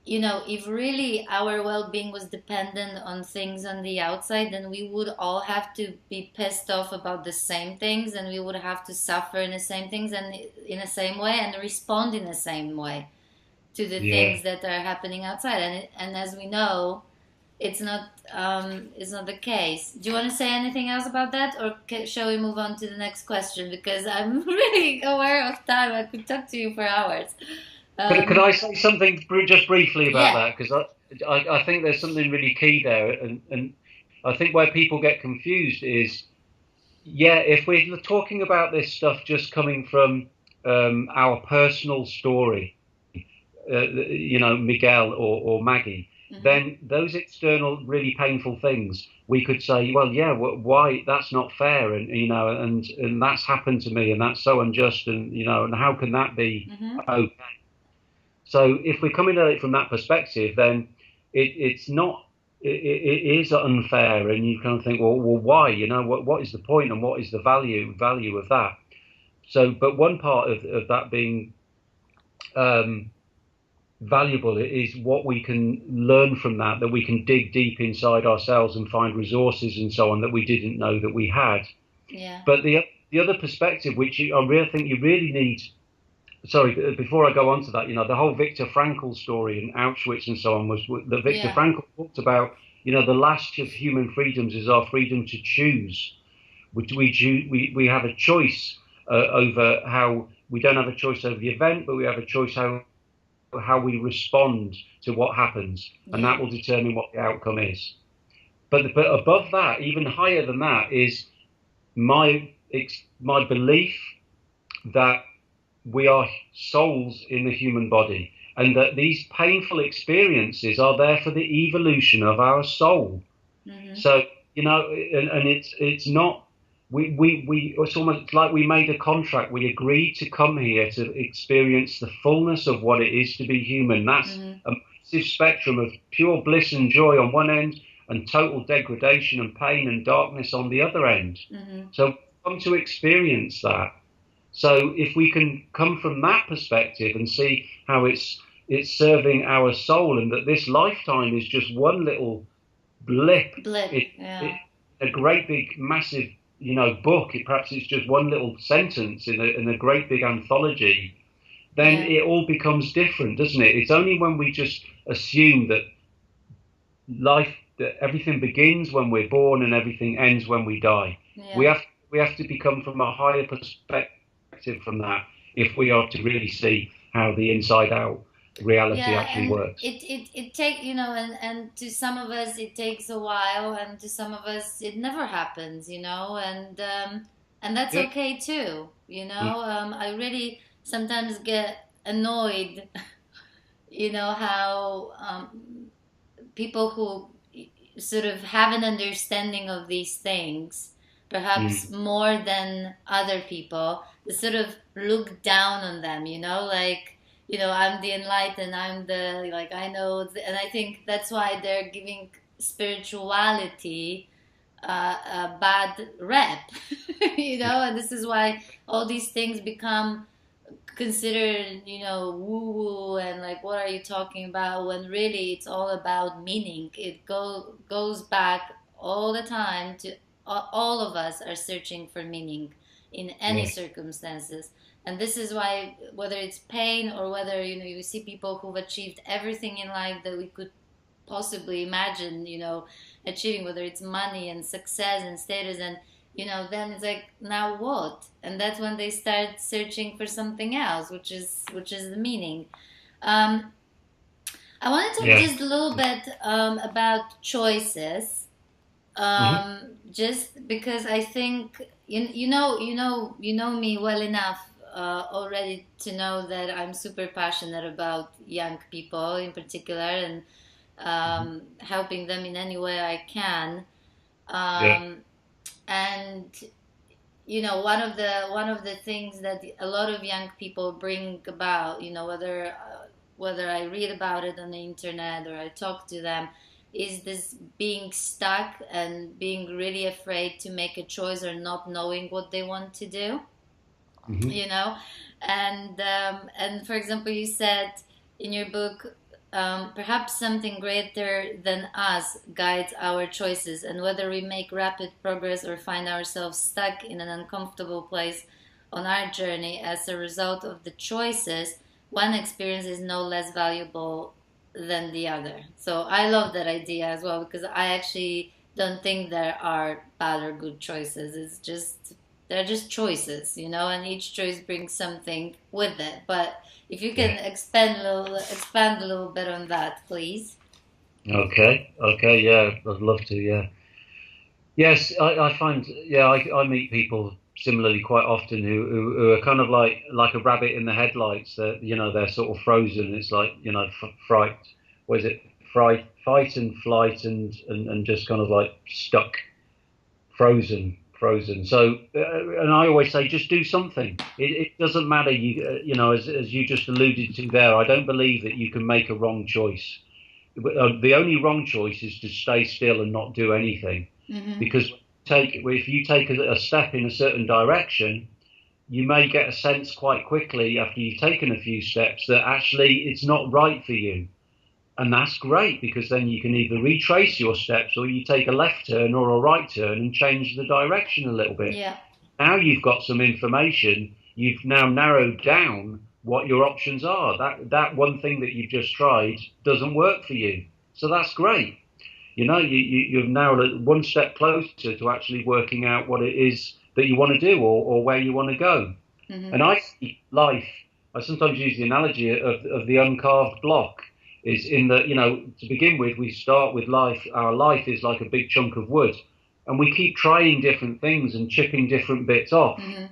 if really our well-being was dependent on things on the outside, then we would all have to be pissed off about the same things, and we would have to suffer in the same things and in the same way and respond in the same way to the things that are happening outside. And as we know, it's not the case. Do you want to say anything else about that, or shall we move on to the next question? Because I'm really aware of time. I could talk to you for hours. Could I say something just briefly about that? Because I think there's something really key there, and I think where people get confused is Yeah, if we're talking about this stuff just coming from our personal story, Miguel or Maggie, Hmm. then those external, really painful things, we could say, well, yeah, why that's not fair, and and that's happened to me, and that's so unjust, and and how can that be? Hmm. Okay. So if we're coming at it from that perspective, then it's not. It is unfair, and you kind of think, well, why? What is the point, and what is the value of that? So, but one part of that being um, valuable is what we can learn from that, that we can dig deep inside ourselves and find resources and so on that we didn't know that we had. Yeah. But the other perspective, which I really think you really need. Sorry, before I go on to that, the whole Viktor Frankl story in Auschwitz and so on was that Viktor Yeah. Frankl talked about. The last of human freedoms is our freedom to choose. We have a choice over how we don't have a choice over the event, but we have a choice how we respond to what happens, and Yeah. that will determine what the outcome is. But above that, even higher than that, is my my belief that we are souls in the human body, and that these painful experiences are there for the evolution of our soul. Hmm. So and it's not. It's almost like we made a contract. We agreed to come here to experience the fullness of what it is to be human. That's Hmm. a massive spectrum of pure bliss and joy on one end, and total degradation and pain and darkness on the other end. Hmm. So come to experience that. So if we can come from that perspective and see how it's serving our soul, and that this lifetime is just one little blip Blip. in, Yeah. in a great big massive book, perhaps it's just one little sentence in a great big anthology, then Yeah. it all becomes different, doesn't it? It's only when we just assume that life that everything begins when we're born and everything ends when we die. we Yeah. have we have to become from a higher perspective from that, if we are to really see how the inside out reality Yeah, actually and works. it take and to some of us it takes a while, and to some of us it never happens, and that's Yeah. okay too, Mm. I really sometimes get annoyed, how people who sort of have an understanding of these things, perhaps Mm. more than other people, they sort of look down on them, like, I'm the enlightened, I'm the, like, I know, and I think that's why they're giving spirituality a bad rep, and this is why all these things become considered, woo woo, and like, what are you talking about? When really it's all about meaning. It goes back all the time to all of us are searching for meaning in any Yeah. circumstances. And this is why, whether it's pain or whether, you see people who've achieved everything in life that we could possibly imagine, achieving, whether it's money and success and status, and then it's like, now what? And that's when they start searching for something else, which is the meaning. um, I want to talk Yeah. just a little bit about choices, Hmm. just because I think you know me well enough already to know that I'm super passionate about young people in particular, and Hmm. helping them in any way I can. Yeah. Um, and one of the things that a lot of young people bring about, whether I read about it on the internet or I talk to them, is this being stuck and being really afraid to make a choice or not knowing what they want to do. Hmm. you know and for example, you said in your book, perhaps something greater than us guides our choices, and whether we make rapid progress or find ourselves stuck in an uncomfortable place on our journey as a result of the choices, one experience is no less valuable than the other. So I love that idea as well, because I actually don't think there are bad or good choices. They're just choices, and each choice brings something with it. But if you Yeah. can expand a little bit on that, please. Okay. Yeah, I'd love to. Yeah. Yes, I find, yeah, I meet people similarly quite often who are kind of like a rabbit in the headlights. That they're sort of frozen. It's like fright. What is it? Fright, fight and flight, and just kind of like stuck, frozen. So, and I always say, just do something. It doesn't matter. As you just alluded to there, I don't believe that you can make a wrong choice. The only wrong choice is to stay still and not do anything, Hmm. because if you take a step in a certain direction, you may get a sense quite quickly after you've taken a few steps that actually it's not right for you. And that's great, because then you can either retrace your steps or you take a left turn or a right turn and change the direction a little bit. Yeah. Now you've got some information. You've now narrowed down what your options are. That one thing that you've just tried doesn't work for you. So that's great. You've now one step closer to actually working out what it is that you want to do, or where you want to go. Hmm. And I see life, I sometimes use the analogy of the uncarved block. Is in that, to begin with, we start with life. Our life is like a big chunk of wood, and we keep trying different things and chipping different bits off. Hmm.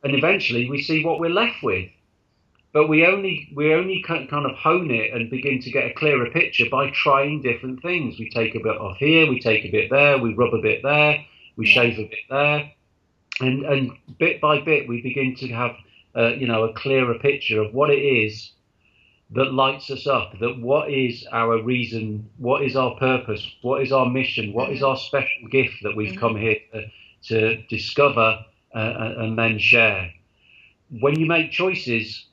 And eventually we see what we're left with. But we only kind of hone it and begin to get a clearer picture by trying different things. We take a bit off here, we take a bit there, we rub a bit there, we Yeah. shave a bit there, and bit by bit we begin to have a clearer picture of what it is that lights us up, that what is our reason, what is our purpose, what is our mission, what is Hmm. our special gift that we've Hmm. come here to discover, and then share. When you make choices,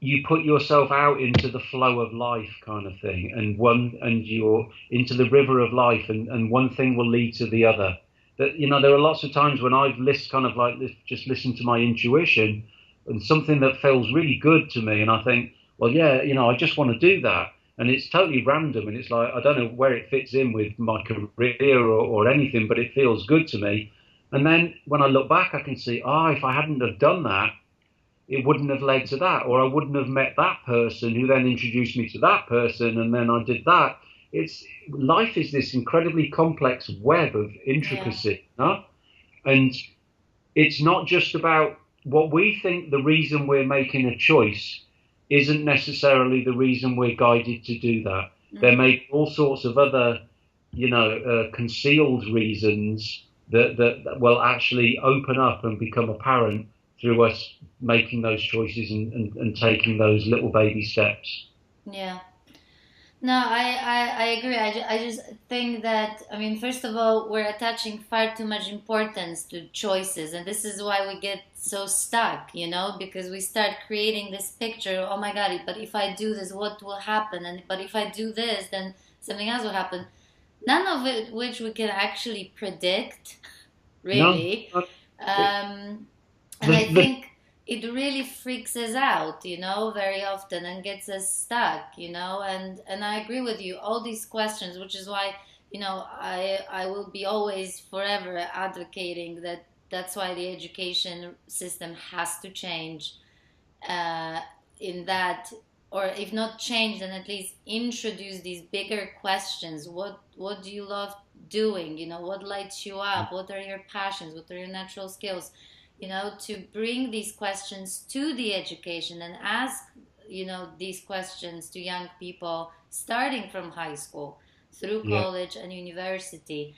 you put yourself out into the flow of life, kind of thing, and you're into the river of life, and one thing will lead to the other. That there are lots of times when I've kind of like this, just listened to my intuition and something that feels really good to me, and I think, well, yeah, I just want to do that, and it's totally random, and it's like I don't know where it fits in with my career, or anything, but it feels good to me. And then when I look back, I can see, if I hadn't have done that, it wouldn't have led to that, or I wouldn't have met that person who then introduced me to that person, and then I did that. It's Life is this incredibly complex web of Yeah. intricacy, no? And it's not just about what we think. The reason we're making a choice isn't necessarily the reason we're guided to do that. There Hmm. may be all sorts of other, concealed reasons that will actually open up and become apparent through us making those choices, and taking those little baby steps. Yeah. No, I agree. I just think that, I mean, first of all, we're attaching far too much importance to choices. And this is why we get so stuck, because we start creating this picture. Oh my God, but if I do this, what will happen? But if I do this, then something else will happen. None of it which we can actually predict, No, really. it, Um, and I the think it really freaks us out, very often, and gets us stuck, and I agree with you. All these questions, which is why, I will be always forever advocating that that's why the education system has to change, uh, in that, or if not change, then at least introduce these bigger questions. What do you love doing? What lights you up? What are your passions? What are your natural skills? To bring these questions to the education and ask, these questions to young people starting from high school through yeah, college and university,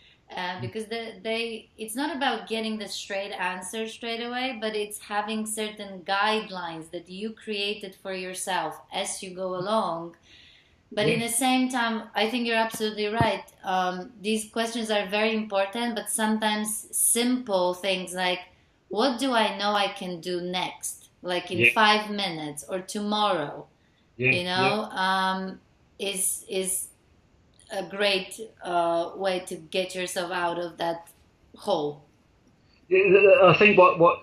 because it's not about getting the straight answer straight away, but it's having certain guidelines that you created for yourself as you go along. But in yeah, the same time, I think you're absolutely right. These questions are very important, but sometimes simple things like, what do I know I can do next? Like in yeah, 5 minutes or tomorrow, yeah, you yeah. know, is a great way to get yourself out of that hole. I think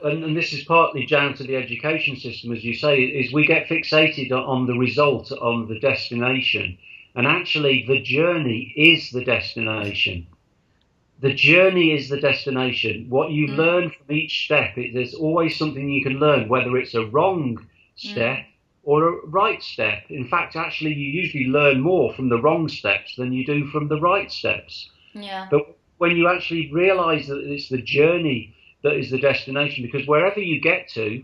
and this is partly down to the education system, as you say, is we get fixated on the result, on the destination, and actually the journey is the destination. The journey is the destination. What you Mm, learn from each step, there's always something you can learn, whether it's a wrong mm, step or a right step. In fact, actually, you usually learn more from the wrong steps than you do from the right steps. Yeah. But when you actually realize that it's the journey that is the destination, because wherever you get to,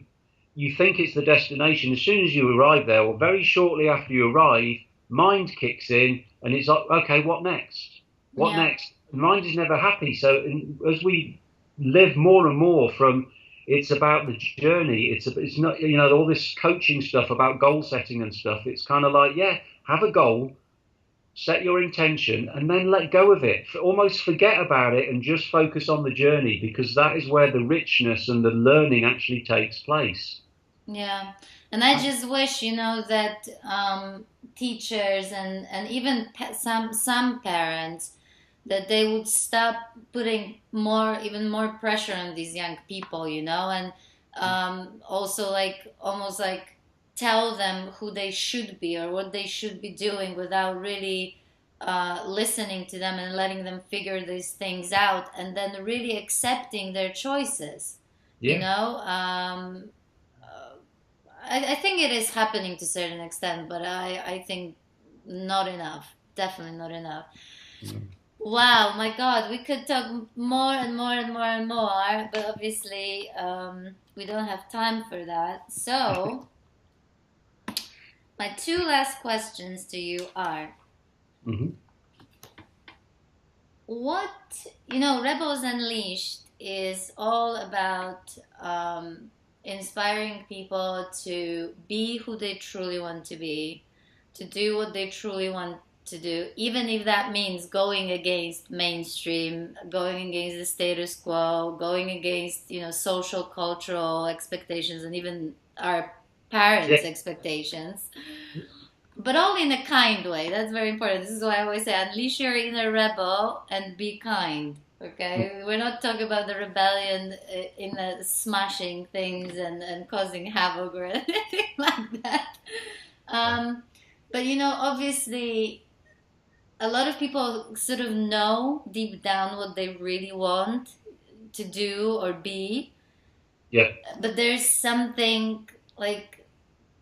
you think it's the destination. As soon as you arrive there, or very shortly after you arrive, mind kicks in and it's like, okay, what next? What Yeah. next? Mind is never happy. So as we live more and more from, it's about the journey. It's not, all this coaching stuff about goal setting and stuff. It's kind of like, yeah, have a goal, set your intention, and then let go of it. Almost forget about it and just focus on the journey, because that is where the richness and the learning actually takes place. Yeah, and I just wish, that teachers and even some parents, that they would stop putting even more pressure on these young people, and also like almost like tell them who they should be or what they should be doing without really listening to them and letting them figure these things out, and then really accepting their choices. You Yeah. know. I think it is happening to a certain extent, but I think not enough. Definitely not enough. Mm. Wow, my God, we could talk more and more and more and more, but obviously we don't have time for that. So, my two last questions to you are: Mm-hmm. what, Rebels Unleashed is all about inspiring people to be who they truly want to be, to do what they truly want to do, even if that means going against mainstream, going against the status quo, going against, social, cultural expectations, and even our Yeah. parents' expectations, but all in a kind way. That's very important. This is why I always say unleash your inner rebel and be kind. Okay, we're not talking about the rebellion in smashing things and causing havoc or anything like that. Um, but obviously, a lot of people sort of know deep down what they really want to do or be, Yeah. but there's something like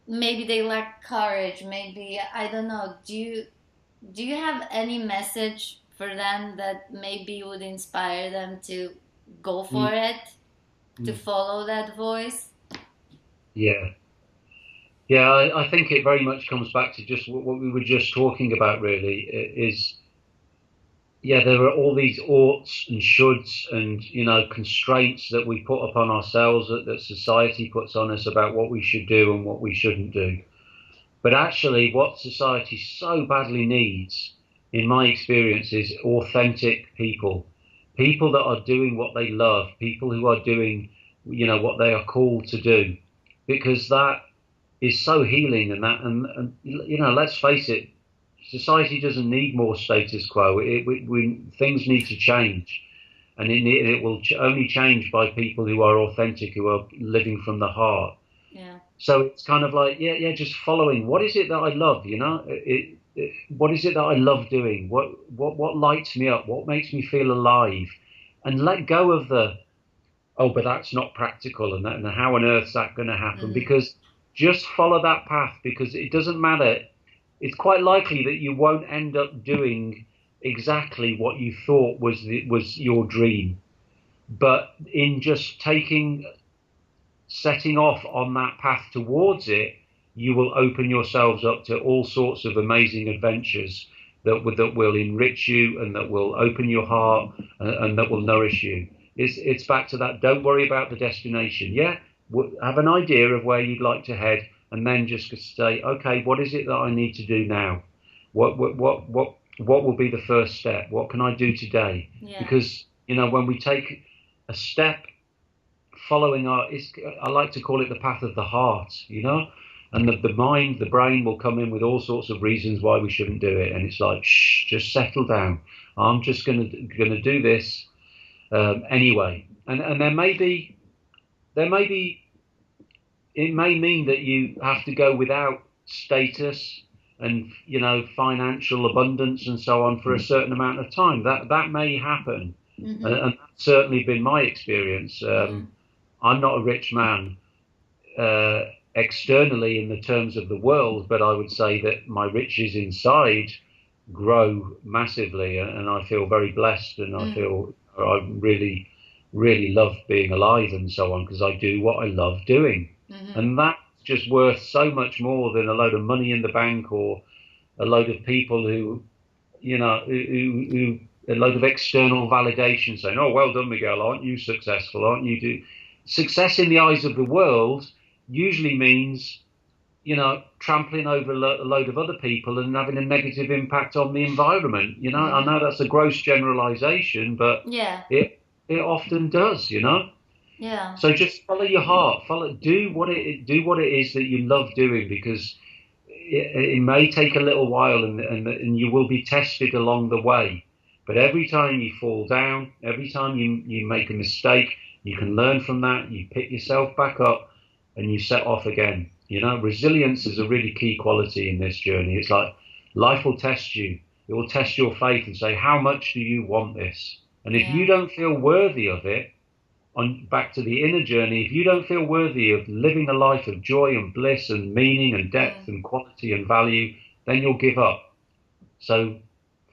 maybe they lack courage. Maybe I don't know. Do you have any message for them that maybe would inspire them to go for Mm. it, to Mm. follow that voice? Yeah. Yeah, I think it very much comes back to just what we were just talking about, really, is, yeah, there are all these oughts and shoulds and, constraints that we put upon ourselves, that society puts on us about what we should do and what we shouldn't do. But actually, what society so badly needs, in my experience, is authentic people, people that are doing what they love, people who are doing, what they are called to do, because that is so healing. And let's face it, society doesn't need more status quo. Things need to change, and it will only change by people who are authentic, who are living from the heart. Yeah. So it's kind of like, yeah, just following. What is it that I love? What is it that I love doing? What lights me up? What makes me feel alive? And let go of but that's not practical, and how on earth's that going to happen? Mm-hmm. Because just follow that path, because it doesn't matter. It's quite likely that you won't end up doing exactly what you thought was your dream, but in just setting off on that path towards it, you will open yourselves up to all sorts of amazing adventures that will enrich you, and that will open your heart, and that will nourish you. It's back to that. Don't worry about the destination. Yeah, have an idea of where you'd like to head, and then just say, okay, what is it that I need to do now? What will be the first step? What can I do today? Yeah. Because when we take a step following I like to call it the path of the heart, and the mind, the brain will come in with all sorts of reasons why we shouldn't do it, and it's like, shh, just settle down. I'm just gonna do this anyway, and there may be it may mean that you have to go without status and financial abundance and so on for a certain amount of time. That may happen, Mm-hmm. and that's certainly been my experience. Yeah. I'm not a rich man uh, externally in the terms of the world, but I would say that my riches inside grow massively, and I feel very blessed, and I Mm. feel I really, really love being alive and so on because I do what I love doing, Mm-hmm. and that's just worth so much more than a load of money in the bank or a load of people who, who a load of external validation saying, "Oh, well done, Miguel. Aren't you successful? Aren't you do?" Success in the eyes of the world usually means trampling over a load of other people and having a negative impact on the environment. I Mm-hmm. know that's a gross generalization, but Yeah. it often does. Yeah. So just follow your heart. Do what it is that you love doing because it may take a little while and you will be tested along the way. But every time you fall down, every time you make a mistake, you can learn from that, you pick yourself back up and you set off again. Resilience is a really key quality in this journey. It's like life will test you. It will test your faith and say, how much do you want this? And if you Yeah. don't feel worthy of it, on back to the inner journey, if you don't feel worthy of living a life of joy and bliss and meaning and depth Mm. and quality and value, then you'll give up. So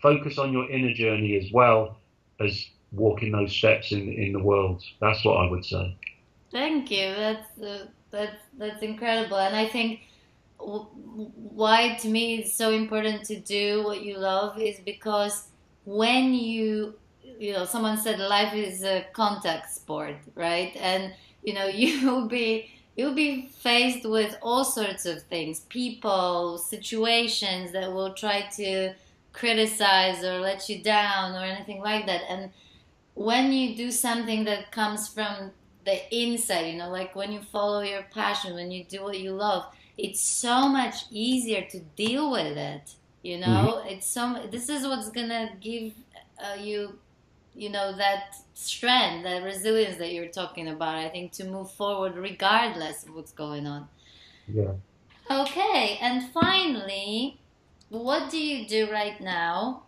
focus on your inner journey as well as walking those steps in the world. That's what I would say. Thank you. That's incredible, and I think why to me it's so important to do what you love is because when someone said life is a contact sport, right? And you'll be faced with all sorts of things, people, situations that will try to criticize or let you down or anything like that. And when you do something that comes from the inside, like when you follow your passion, when you do what you love, it's so much easier to deal with it. Mm-hmm. This is what's gonna give you, that strength, that resilience that you're talking about. I think to move forward regardless of what's going on. Yeah. Okay, and finally, what do you do right now?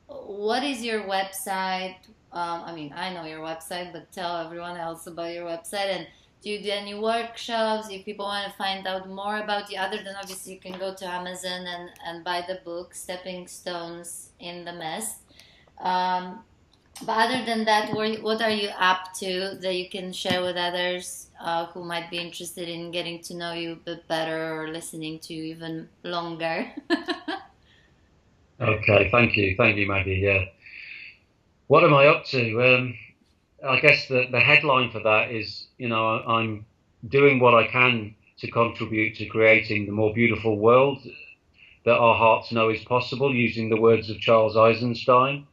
What is your website? I mean, I know your website, but tell everyone else about your website. And do you do any workshops? If people want to find out more about you, other than obviously you can go to Amazon and buy the book, Stepping Stones in the Mess. Um, but other than that, what are you up to that you can share with others who might be interested in getting to know you a bit better or listening to you even longer? Okay. Thank you, Maggie. Yeah. What am I up to? I guess the headline for that is, I'm doing what I can to contribute to creating the more beautiful world that our hearts know is possible, using the words of Charles Eisenstein.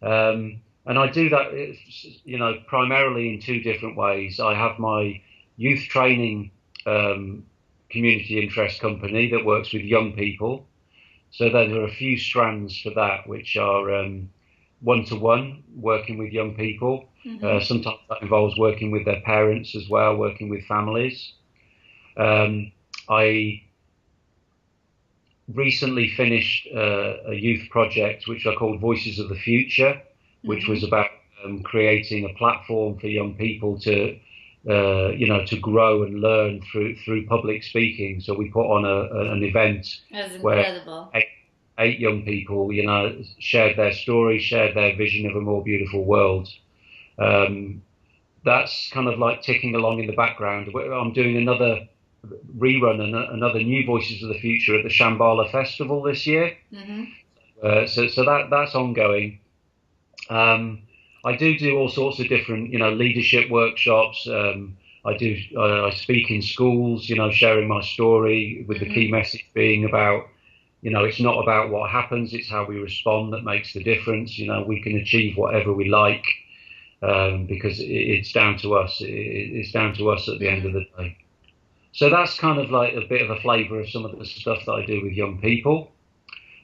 And I do that, primarily in two different ways. I have my youth training um, community interest company that works with young people. So there are a few strands for that, which are one-to-one, working with young people. Mm-hmm. Sometimes that involves working with their parents as well, working with families. I recently finished a youth project which I called Voices of the Future, which was Mm-hmm. about creating a platform for young people to grow and learn through public speaking. So we put on an event That's where incredible. eight young people, shared their story, shared their vision of a more beautiful world. Um, that's kind of like ticking along in the background. I'm doing another rerun and another new Voices of the Future at the Shambhala Festival this year. Mm-hmm. So that's ongoing. Um, I do all sorts of different, leadership workshops. I speak in schools, sharing my story with the key Mm-hmm. message being about, it's not about what happens, it's how we respond that makes the difference. We can achieve whatever we like because it's down to us. It's down to us at the end of Mm-hmm. the day. So that's kind of like a bit of a flavour of some of the stuff that I do with young people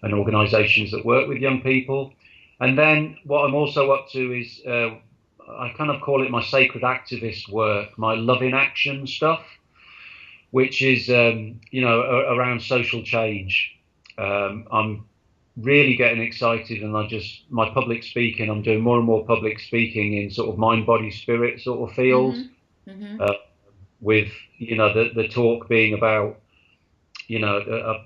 and organisations that work with young people. And then what I'm also up to is I kind of call it my sacred activist work, my love in action stuff, which is around social change. I'm really getting excited, and my public speaking. I'm doing more and more public speaking in sort of mind, body, spirit sort of field, Mm-hmm. Mm-hmm. uh, with the talk being about a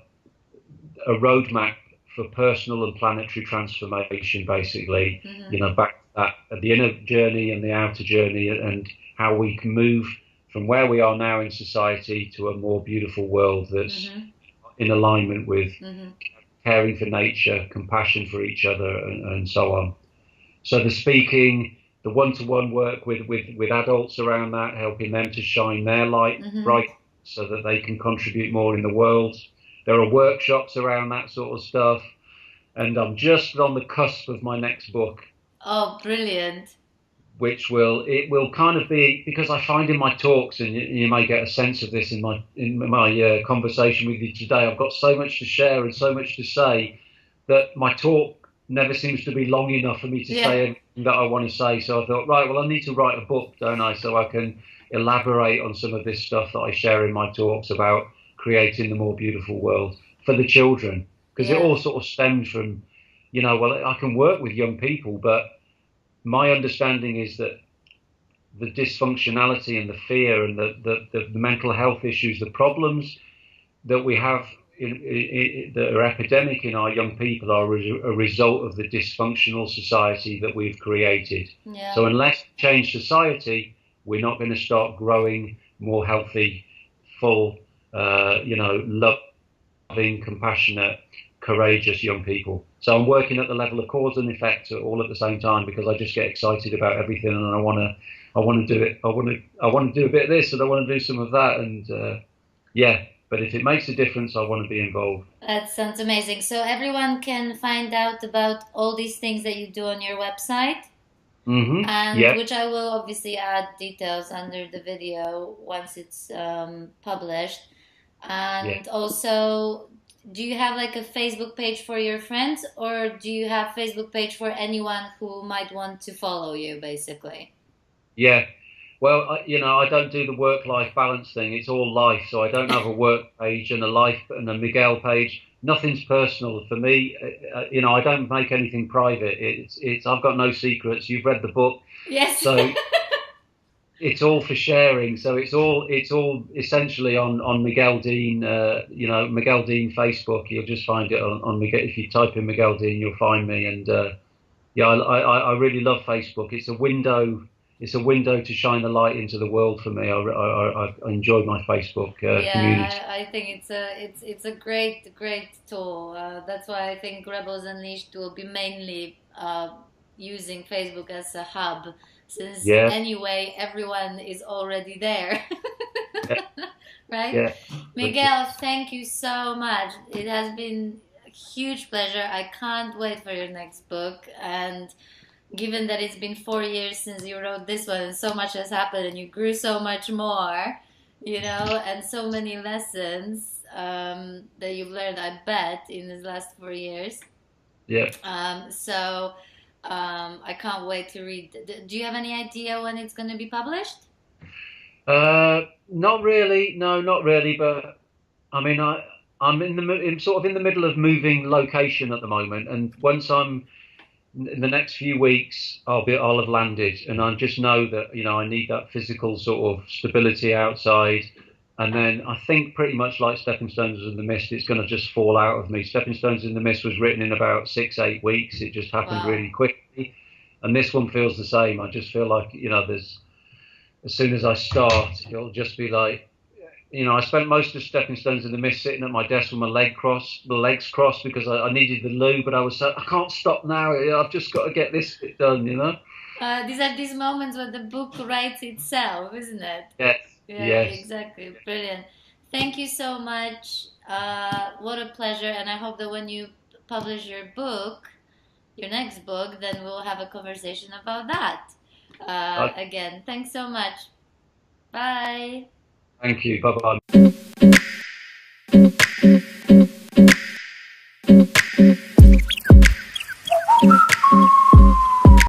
roadmap for personal and planetary transformation, basically. Back to that, the inner journey and the outer journey, and how we can move from where we are now in society to a more beautiful world that's in alignment with caring for nature, compassion for each other, and so on. So the speaking, the one-to-one work with adults around that, helping them to shine their light bright so that they can contribute more in the world. There are workshops around that sort of stuff. And I'm just on the cusp of my next book. Oh, brilliant. Which will kind of be, because I find in my talks, and you may get a sense of this in my conversation with you today, I've got so much to share and so much to say that my talk never seems to be long enough for me to say everything that I want to say. So I thought, right, well, I need to write a book, don't I, so I can elaborate on some of this stuff that I share in my talks about creating the more beautiful world for the children, because it all sort of stems from, well, I can work with young people, but my understanding is that the dysfunctionality and the fear and the mental health issues, the problems that we have that are epidemic in our young people are a result of the dysfunctional society that we've created. So unless we change society, we're not going to start growing more healthy, full, loving, compassionate, courageous young people. So I'm working at the level of cause and effect all at the same time, because I just get excited about everything, and I want to do it. I want to do a bit of this, and I want to do some of that, and But if it makes a difference, I want to be involved. That sounds amazing. So everyone can find out about all these things that you do on your website, and which I will obviously add details under the video once it's published. And also, do you have like a Facebook page for your friends, or do you have Facebook page for anyone who might want to follow you, basically? Yeah. Well, I don't do the work-life balance thing. It's all life. So I don't have a work page and a life and a Miguel page. Nothing's personal for me. I don't make anything private. I've got no secrets. You've read the book. Yes. So it's all for sharing. So it's all essentially on Miguel Dean. Miguel Dean Facebook. You'll just find it on Miguel. If you type in Miguel Dean, you'll find me. And I really love Facebook. It's a window. It's a window to shine the light into the world for me. I enjoy my Facebook community. I think it's a great tool. That's why I think Rebels Unleashed will be mainly using Facebook as a hub, since anyway everyone is already there. Right? Yeah. Miguel, thank you so much. It has been a huge pleasure. I can't wait for your next book, and given that it's been 4 years since you wrote this one, and so much has happened, and you grew so much more, and so many lessons that you've learned, I bet, in these last 4 years. Yeah. I can't wait to read. Do you have any idea when it's going to be published? Not really. No, not really. But I mean, I'm in the middle of moving location at the moment, and once I'm in the next few weeks, I'll have landed, and I just know that I need that physical sort of stability outside, and then I think pretty much like Stepping Stones in the Mist, it's going to just fall out of me. Stepping Stones in the Mist was written in about 6-8 weeks. It just happened really quickly, and this one feels the same. I just feel like there's, as soon as I start, it'll just be like. I spent most of Stepping Stones in the Mist sitting at my desk with my legs crossed, because I needed the loo, but I can't stop now. I've just got to get this bit done, These are these moments where the book writes itself, isn't it? Yes. Yeah, yes. Exactly. Brilliant. Thank you so much. What a pleasure. And I hope that when you publish your next book, then we'll have a conversation about that. Again, thanks so much. Bye. Thank you. Bye-bye.